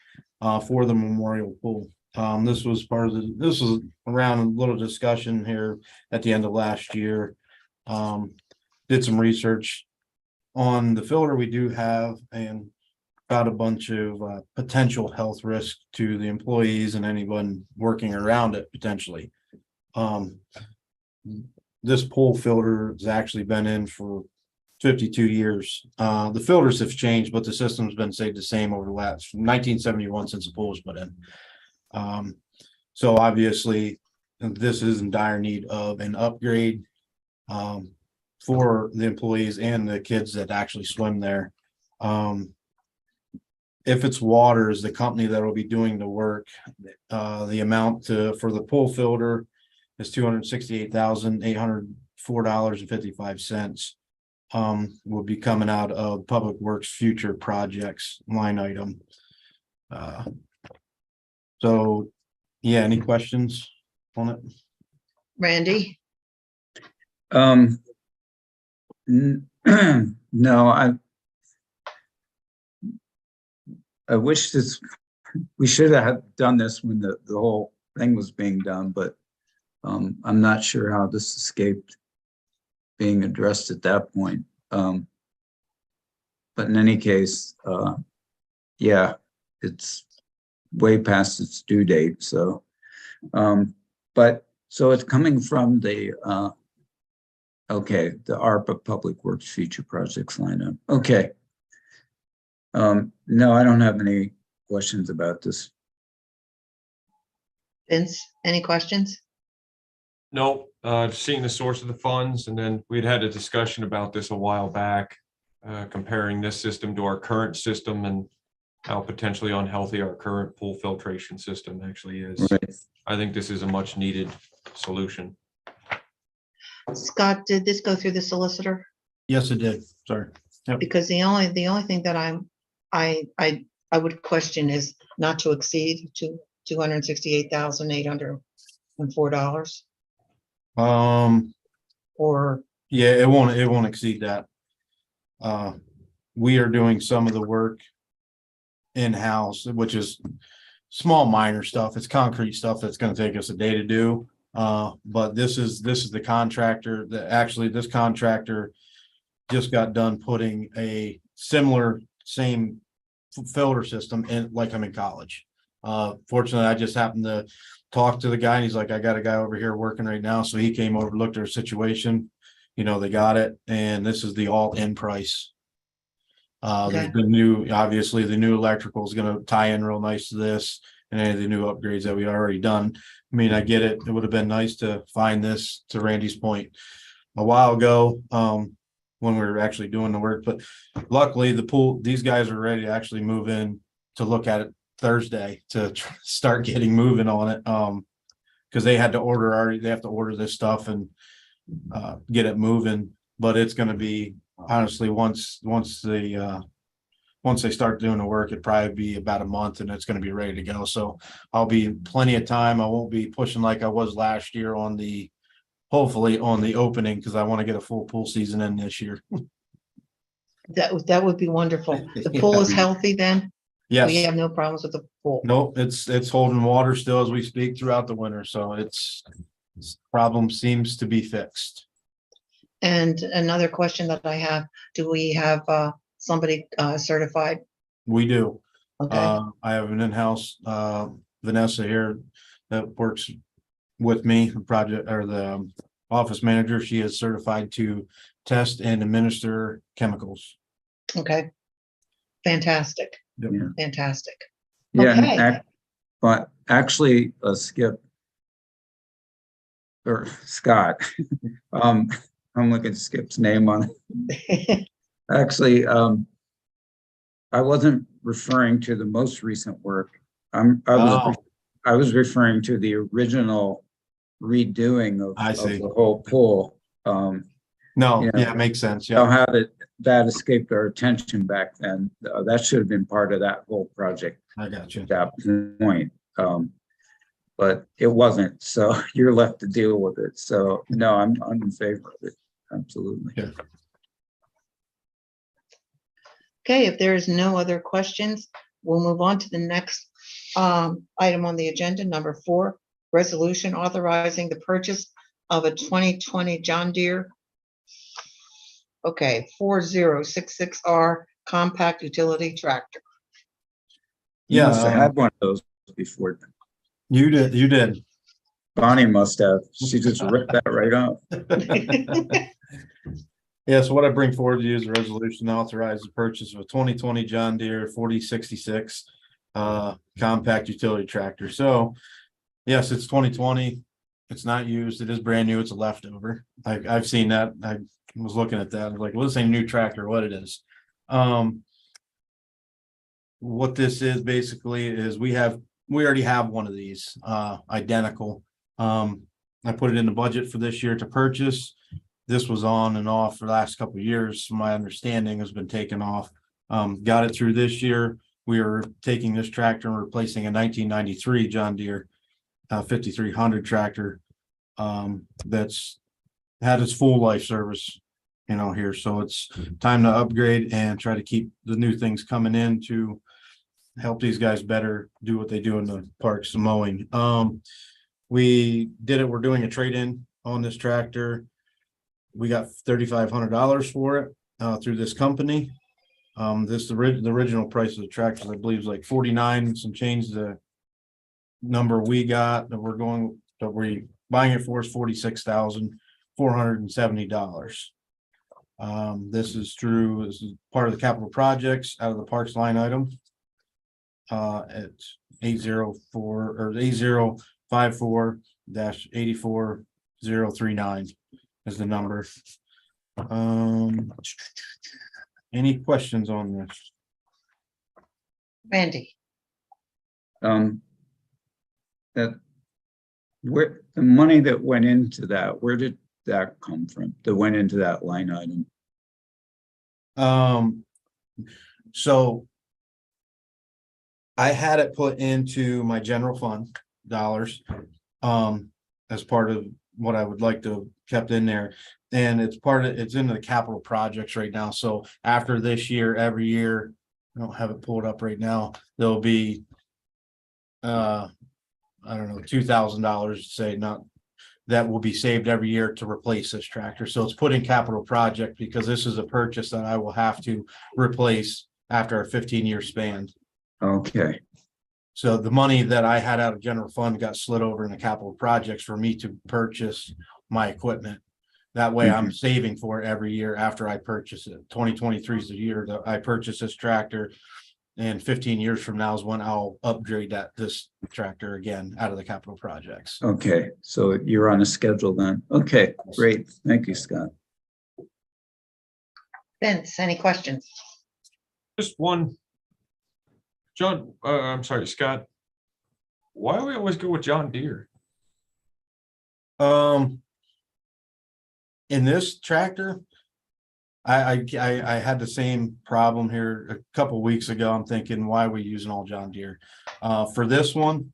for the Memorial Pool. This was part of this was around a little discussion here at the end of last year. Did some research on the filter we do have and got a bunch of potential health risks to the employees and anyone working around it potentially. This pool filter has actually been in for 52 years. The filters have changed, but the system's been stayed the same over the last 1971 since the pool was put in. So obviously this is in dire need of an upgrade for the employees and the kids that actually swim there. If it's Waters, the company that will be doing the work, the amount for the pool filter is $268,804.55. Will be coming out of Public Works future projects line item. So, yeah, any questions on it? Randy? No, I wish we should have done this when the whole thing was being done, but I'm not sure how this escaped being addressed at that point. But in any case, yeah, it's way past its due date. So, but so it's coming from the ARPA Public Works Future Projects lineup. Okay. No, I don't have any questions about this. Vince, any questions? Nope, seeing the source of the funds, and then we'd had a discussion about this a while back, comparing this system to our current system and how potentially unhealthy our current pool filtration system actually is. Right. I think this is a much needed solution. Scott, did this go through the solicitor? Yes, it did. Sorry. Yep. Because the only thing that I would question is not to exceed $268,804. Or Yeah, it won't exceed that. We are doing some of the work in-house, which is small minor stuff. It's concrete stuff that's going to take us a day to do. But this is the contractor that actually this contractor just got done putting a same filter system in, like I'm in college. Fortunately, I just happened to talk to the guy and he's like, I got a guy over here working right now. So he came over, looked at our situation, they got it. And this is the all-in price. Okay. Obviously the new electrical is going to tie in real nice to this and any of the new upgrades that we already done. I mean, I get it. It would have been nice to find this, to Randy's point, a while ago, when we were actually doing the work, but luckily these guys are ready to actually move in to look at it Thursday to start getting moving on it. Because they had to they have to order this stuff and get it moving, but it's going to be honestly once they start doing the work, it'd probably be about a month and it's going to be ready to go. So I'll be plenty of time. I won't be pushing like I was last year hopefully on the opening, because I want to get a full pool season in this year. that would be wonderful. The pool is healthy then? Yes. We have no problems with the pool. Nope, it's holding water still as we speak throughout the winter. So problem seems to be fixed. And another question that I have, do we have somebody certified? We do. Okay. I have an in-house Vanessa here that works with me, the office manager. She is certified to test and administer chemicals. Okay. Fantastic. Yep. Yeah. Fantastic. Yeah, Okay. but actually, Skip or Scott, I'm looking at Skip's name on it. Actually, I wasn't referring to the most recent work. I was referring to the original redoing of the whole pool. It makes sense. Yeah. How that escaped our attention back then. That should have been part of that whole project. I got you. At that point. But it wasn't. So you're left to deal with it. So no, I'm in favor of it. Absolutely. Yeah. Okay, if there is no other questions, we'll move on to the next item on the agenda, number 4, resolution authorizing the purchase of a 2020 John Deere 4066R compact utility tractor. You must have Yeah, had one of those before. you did. Bonnie must have. She just ripped that right off. Yeah, so what I bring forward to you is a resolution to authorize the purchase of a 2020 John Deere 4066 compact utility tractor. So yes, it's 2020. It's not used. It is brand new. It's a leftover. I've seen that. I was looking at that. I was like, well, this ain't a new tractor, what it is. What this is basically is we already have one of these identical. I put it in the budget for this year to purchase. This was on and off for the last couple of years. My understanding has been taken off. Got it through this year. We are taking this tractor and replacing a 1993 John Deere 5300 tractor that's had its full life service, here. So it's time to upgrade and try to keep the new things coming in to help these guys better do what they do in the parks and mowing. We did it. We're doing a trade-in on this tractor. We got $3,500 for it through this company. The original price of the tractor, I believe, is like 49 some change. The number we got that we're buying it for is $46,470. This is part of the capital projects out of the parks line item. At 8054-84039 is the number. Any questions on this? Randy, That where the money that went into that, where did that come from? That went into that line item? So I had it put into my general fund dollars as part of what I would like to have kept in there. And it's into the capital projects right now. So after this year, every year, I don't have it pulled up right now, there'll be I don't know, $2,000, say, not that will be saved every year to replace this tractor. So it's put in capital project because this is a purchase that I will have to replace after a 15-year span. Okay, So the money that I had out of general fund got slid over into capital projects for me to purchase my equipment. That way I'm saving for it every year after I purchase it. 2023 is the year that I purchase this tractor. And 15 years from now is when I'll upgrade this tractor again out of the capital projects. okay, so you're on a schedule then. Okay, great. Thank you, Scott. Vince, any questions? Just one. John, I'm sorry, Scott. Why do we always go with John Deere? In this tractor, I had the same problem here a couple weeks ago. I'm thinking, why are we using all John Deere? For this one,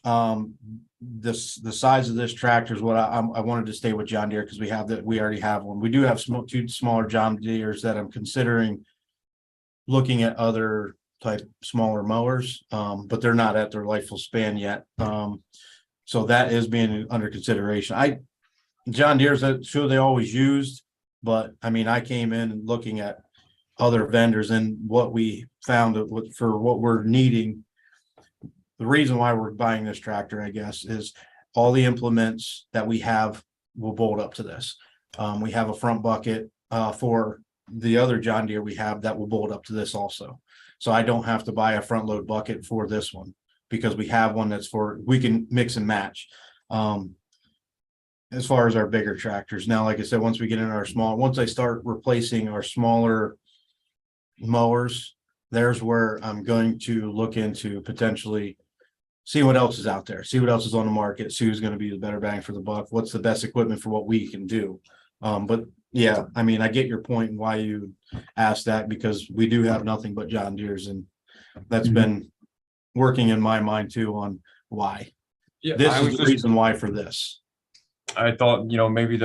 the size of this tractor is what I wanted to stay with John Deere because we already have one. We do have two smaller John Deeres that I'm considering looking at other type smaller mowers, but they're not at their lifeful span yet. So that is being under consideration. John Deere's sure they always used, but I mean, I came in and looking at other vendors and what we found for what we're needing. The reason why we're buying this tractor, I guess, is all the implements that we have will bolt up to this. We have a front bucket for the other John Deere we have that will bolt up to this also. So I don't have to buy a front load bucket for this one because we have one we can mix and match. As far as our bigger tractors. Now, like I said, once we get in once I start replacing our smaller mowers, there's where I'm going to look into potentially see what else is out there, see what else is on the market, see who's going to be the better bang for the buck, what's the best equipment for what we can do. But yeah, I mean, I get your point and why you asked that, because we do have nothing but John Deere's, and that's been working in my mind too on why. Yeah, this is the reason why for this. I thought, maybe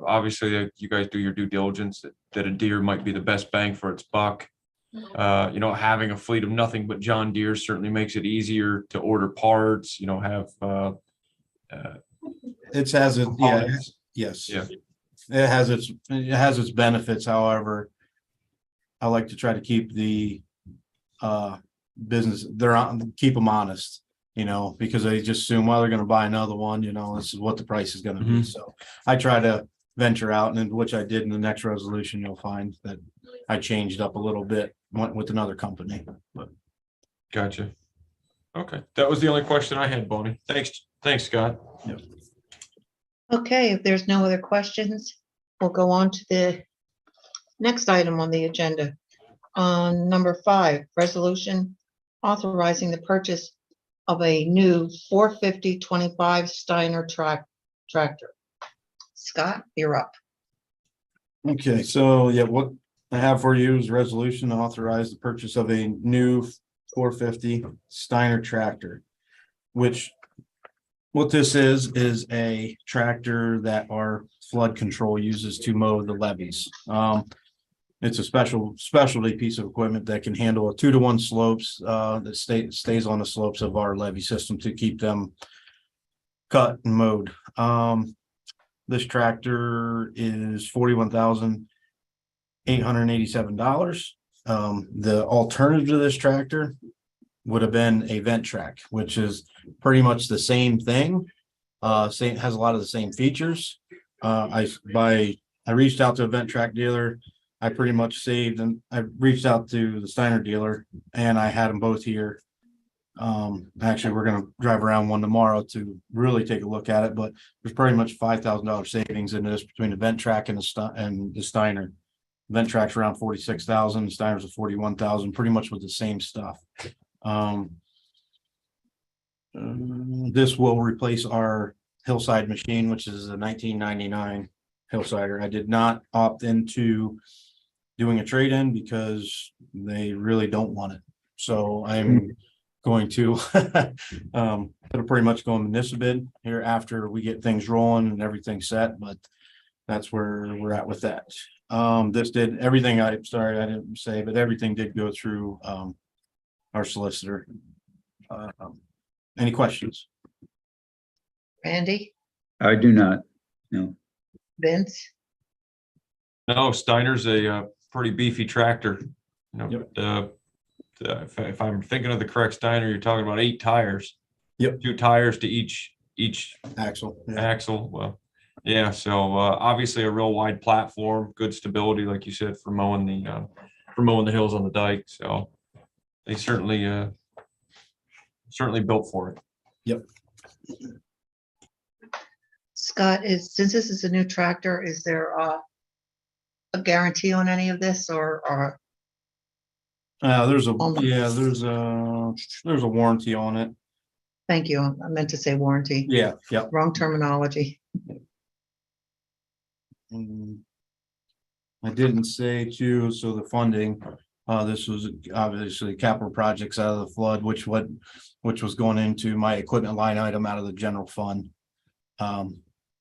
obviously you guys do your due diligence that a Deere might be the best bang for its buck. having a fleet of nothing but John Deere certainly makes it easier to order parts, have, It has it, yeah, components. yes. Yeah. It has its benefits, however. I like to try to keep the business, keep them honest, because they just assume, well, they're gonna buy another one, this is what the price is gonna be. Mhm. So I try to venture out, and then which I did in the next resolution, you'll find that I changed up a little bit, went with another company. But Gotcha. Okay, that was the only question I had, Bonnie. Thanks, Scott. Okay, if there's no other questions, we'll go on to the next item on the agenda. On number 5, resolution authorizing the purchase of a new 450/25 Steiner tractor. Scott, you're up. okay, so yeah, what I have for you is a resolution to authorize the purchase of a new 450 Steiner tractor, which what this is a tractor that our flood control uses to mow the levees. It's a specialty piece of equipment that can handle a 2-to-1 slopes, that stays on the slopes of our levee system to keep them cut and mowed. This tractor is $41,887. The alternative to this tractor would have been a vent track, which is pretty much the same thing. Has a lot of the same features. I reached out to a vent track dealer. I pretty much saved, and I reached out to the Steiner dealer, and I had them both here. Actually, we're going to drive around one tomorrow to really take a look at it, but there's pretty much $5,000 savings in this between the vent track and the Steiner. Vent track's around 46,000, Steiner's a 41,000, pretty much with the same stuff. This will replace our Hillside machine, which is a 1999 Hillsider. I did not opt into doing a trade-in because they really don't want it. So I'm going to it'll pretty much go on municipal bid here after we get things rolling and everything set, but that's where we're at with that. This did everything. I didn't say, but everything did go through our solicitor. Any questions? Randy, I do not, no. Vince, No, Steiner's a pretty beefy tractor. Yep. If I'm thinking of the correct Steiner, you're talking about 8 tires. Yep. 2 tires to each Axle. Yeah. axle. Well, yeah. So obviously a real wide platform, good stability, like you said, for mowing the hills on the dike. So they certainly built for it. Yep. Scott, since this is a new tractor, is there a guarantee on any of this or? There's a Only- there's a warranty on it. Thank you. I meant to say warranty. Yeah. Yep. Wrong terminology. I didn't say too, so the funding, this was obviously capital projects out of the flood, which was going into my equipment line item out of the general fund.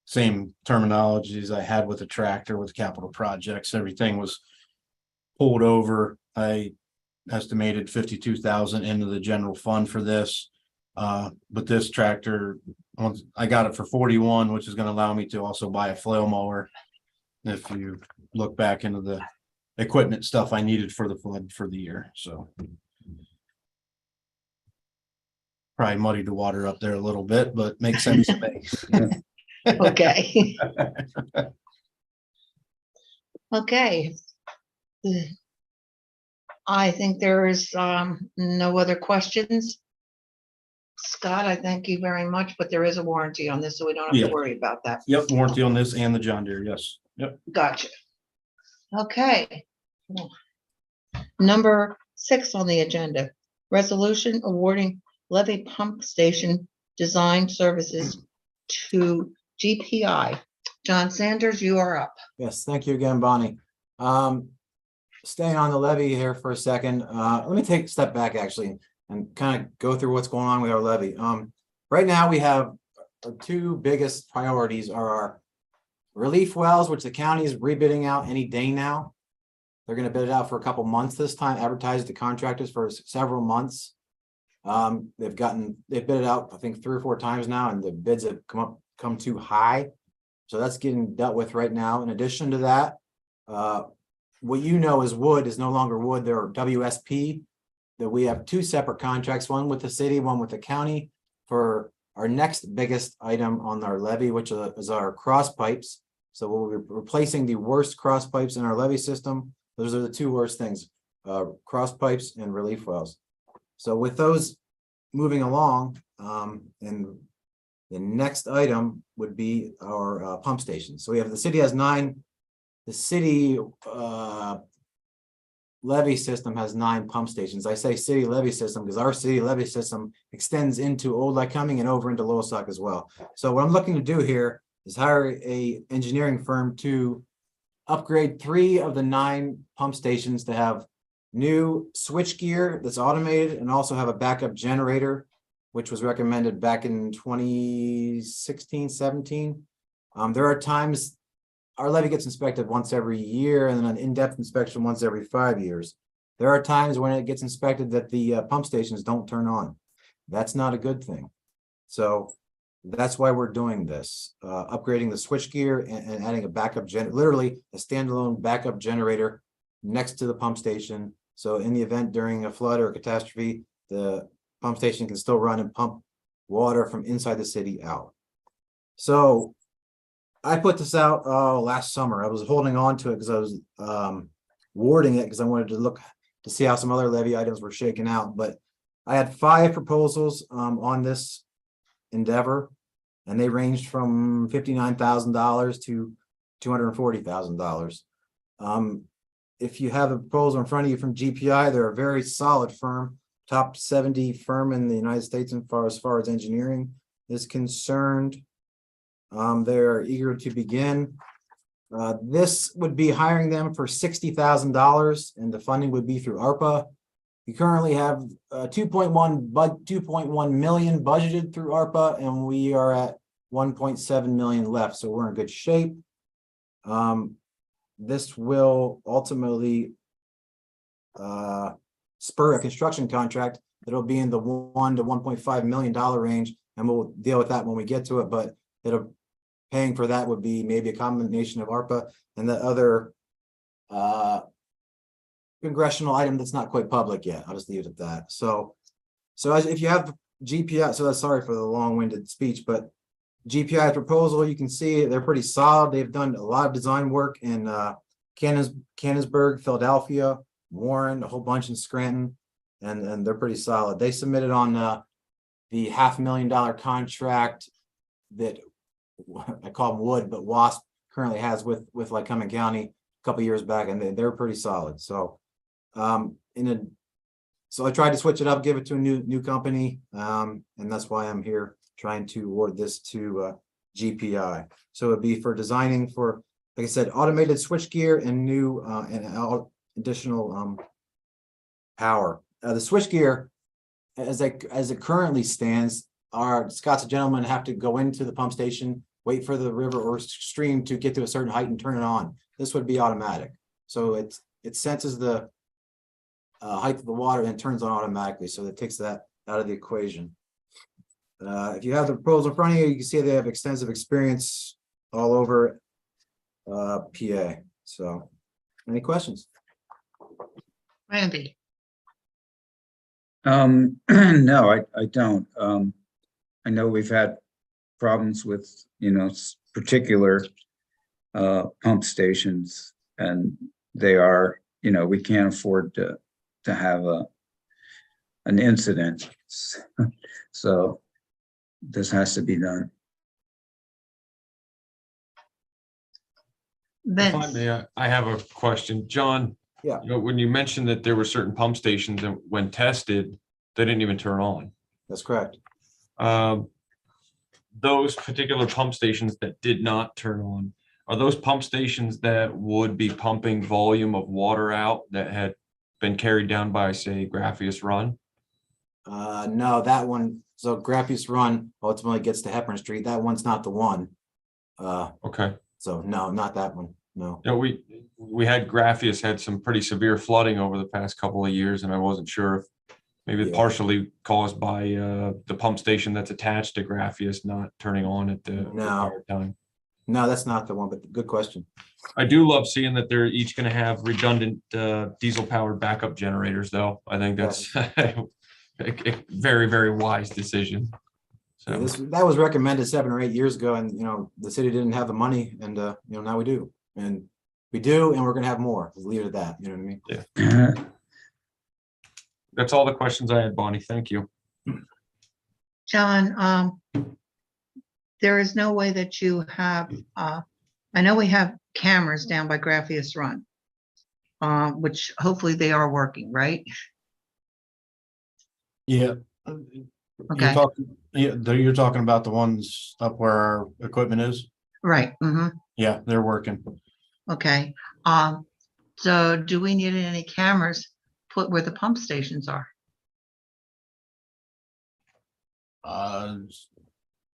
Same terminologies I had with the tractor with capital projects, everything was pulled over. I estimated 52,000 into the general fund for this. But this tractor, I got it for 41, which is going to allow me to also buy a flail mower. If you look back into the equipment stuff I needed for the flood for the year, so. Probably muddied the water up there a little bit, but makes sense to me. Okay. Okay. I think there is no other questions. Scott, I thank you very much, but there is a warranty on this, so we don't have Yeah. to worry about that. Yep, warranty on this and the John Deere, yes. Yep. Gotcha. Okay. Number 6 on the agenda, resolution awarding levy pump station design services to GPI. John Sanders, you are up. Yes, thank you again, Bonnie. Staying on the levy here for a second, let me take a step back actually and kind of go through what's going on with our levy. Right now we have our 2 biggest priorities are our relief wells, which the county is rebidding out any day now. They're gonna bid it out for a couple months this time, advertise to contractors for several months. They've bid it out, I think 3 or 4 times now, and the bids have come too high. So that's getting dealt with right now. In addition to that, what you know is wood is no longer wood. There are WSP, that we have 2 separate contracts, one with the city, one with the county, for our next biggest item on our levy, which is our cross pipes. So we'll be replacing the worst cross pipes in our levy system. Those are the 2 worst things, cross pipes and relief wells. So with those moving along, and the next item would be our pump stations. So we have, the city has 9, the city levy system has 9 pump stations. I say city levy system because our city levy system extends into Old Lycoming and over into Lowestoft as well. So what I'm looking to do here is hire a engineering firm to upgrade 3 of the 9 pump stations to have new switch gear that's automated and also have a backup generator, which was recommended back in 2016, 17. There are times our levy gets inspected once every year and then an in-depth inspection once every 5 years. There are times when it gets inspected that the pump stations don't turn on. That's not a good thing. So that's why we're doing this, upgrading the switch gear and adding a backup literally a standalone backup generator next to the pump station. So in the event during a flood or a catastrophe, the pump station can still run and pump water from inside the city out. So I put this out last summer. I was holding on to it because I was warding it because I wanted to look to see how some other levy items were shaken out. But I had 5 proposals on this endeavor, and they ranged from $59,000 to $240,000. If you have a proposal in front of you from GPI, they're a very solid firm, top 70 firm in the United States as far as engineering is concerned. They're eager to begin. This would be hiring them for $60,000, and the funding would be through ARPA. We currently have 2.1 million budgeted through ARPA, and we are at 1.7 million left, so we're in good shape. This will ultimately spur a construction contract that'll be in the $1 to $1.5 million range, and we'll deal with that when we get to it. But paying for that would be maybe a combination of ARPA and the other congressional item that's not quite public yet. I'll just leave it at that. So if you have GPI, so sorry for the long-winded speech, but GPI proposal, you can see they're pretty solid. They've done a lot of design work in Canonsburg, Philadelphia, Warren, a whole bunch in Scranton, and they're pretty solid. They submitted on the $500,000 contract that I call them Wood, but WASP currently has with Lycoming County a couple years back, and they're pretty solid. So so I tried to switch it up, give it to a new company, and that's why I'm here trying to award this to GPI. So it'd be for designing for, like I said, automated switchgear and new and additional power. The switchgear, as it currently stands, our Scott's gentlemen have to go into the pump station, wait for the river or stream to get to a certain height and turn it on. This would be automatic. So it senses the height of the water and turns on automatically. So it takes that out of the equation. If you have the proposal in front of you, you can see they have extensive experience all over PA. So any questions? Randy? No, I don't. I know we've had problems with, particular pump stations, and they are, we can't afford to have an incident. So this has to be done. If I may, I have a question, John. Yeah. When you mentioned that there were certain pump stations that when tested, they didn't even turn on. That's correct. Those particular pump stations that did not turn on, are those pump stations that would be pumping volume of water out that had been carried down by, say, Graphius Run? No, that one. So Graphius Run ultimately gets to Hepburn Street. That one's not the one. Okay. So no, not that one. no. You know, we had Graphius had some pretty severe flooding over the past couple of years, and I wasn't sure if maybe Yeah. partially caused by the pump station that's attached to Graphius not turning on at the No. required time. No, that's not the one, but good question. I do love seeing that they're each going to have redundant diesel powered backup generators, though. I think that's a very, very wise decision. Yeah, So that was recommended 7 or 8 years ago, and the city didn't have the money, and now we do, and we do, and we're gonna have more. We'll leave it at that. You know what I mean? that's all the questions I had, Bonnie. Thank you. John, there is no way that you have, I know we have cameras down by Graphius Run, which hopefully they are working, right? Yeah. Okay. You're talking about the ones up where our equipment is? Right. Yeah, they're working. Okay. So do we need any cameras put where the pump stations are?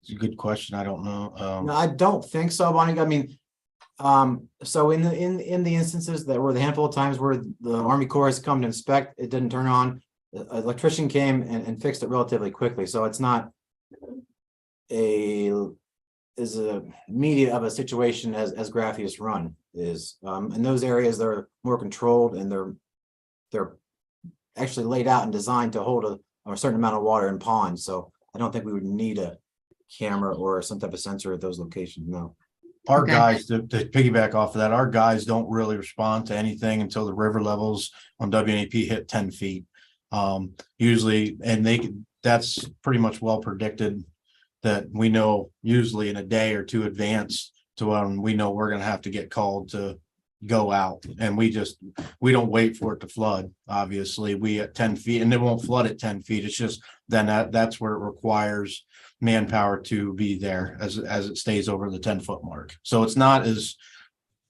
It's a good question. I don't know. No, I don't think so, Bonnie. I mean, so in the instances that were the handful of times where the Army Corps has come to inspect, it didn't turn on. The electrician came and fixed it relatively quickly, so it's not a media of a situation as Graphius Run is. In those areas, they're more controlled, and they're actually laid out and designed to hold a certain amount of water in ponds. So I don't think we would need a camera or some type of sensor at those locations. No. Our Okay. guys, to piggyback off of that, our guys don't really respond to anything until the river levels on WNAP hit 10 feet. Usually, and that's pretty much well predicted, that we know usually in a day or two advance to when we know we're going to have to get called to go out, and we don't wait for it to flood. Obviously, we at 10 feet, and it won't flood at 10 feet. It's just then that's where it requires manpower to be there as it stays over the 10-foot mark. So it's not as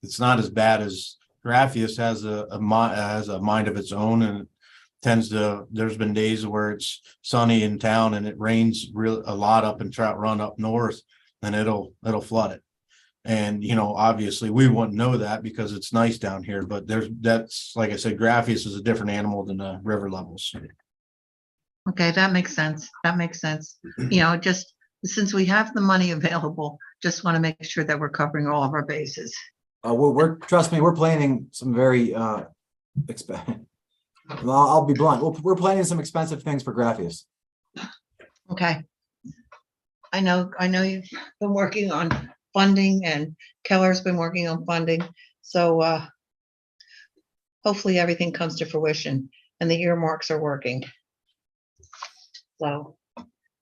bad as Graphius has a mind of its own, and there's been days where it's sunny in town and it rains a lot up in Trout Run up north, and it'll flood it. And obviously we wouldn't know that because it's nice down here, but that's like I said, Graphius is a different animal than the river levels. Okay, that makes sense. Just since we have the money available, just want to make sure that we're covering all of our bases. Trust me, we're planning some very expensive. Well, I'll be blunt. We're planning some expensive things for Graphius. Okay. I know you've been working on funding, and Keller's been working on funding. So hopefully everything comes to fruition and the earmarks are working. So,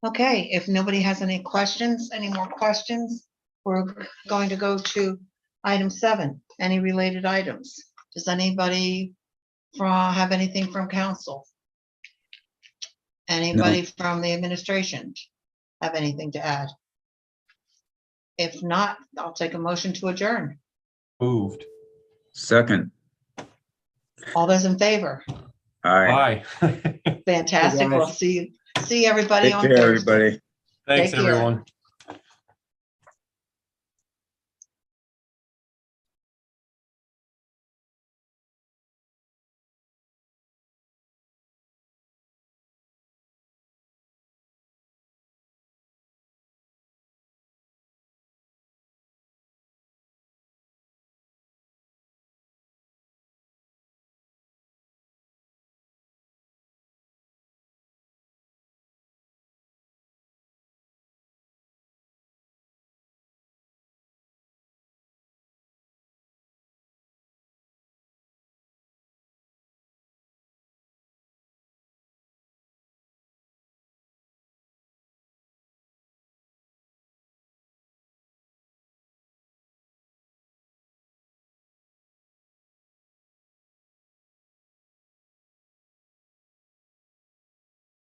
okay, if nobody has any more questions, we're going to go to item 7, any related items. Does anybody have anything from council? Anybody from the administration have anything to add? If not, I'll take a motion to adjourn. Moved. Second. All those in favor? Aye. Bye. Fantastic. Hey, guys. We'll see everybody Take on care, Thursday. everybody. Thanks, Take care. everyone.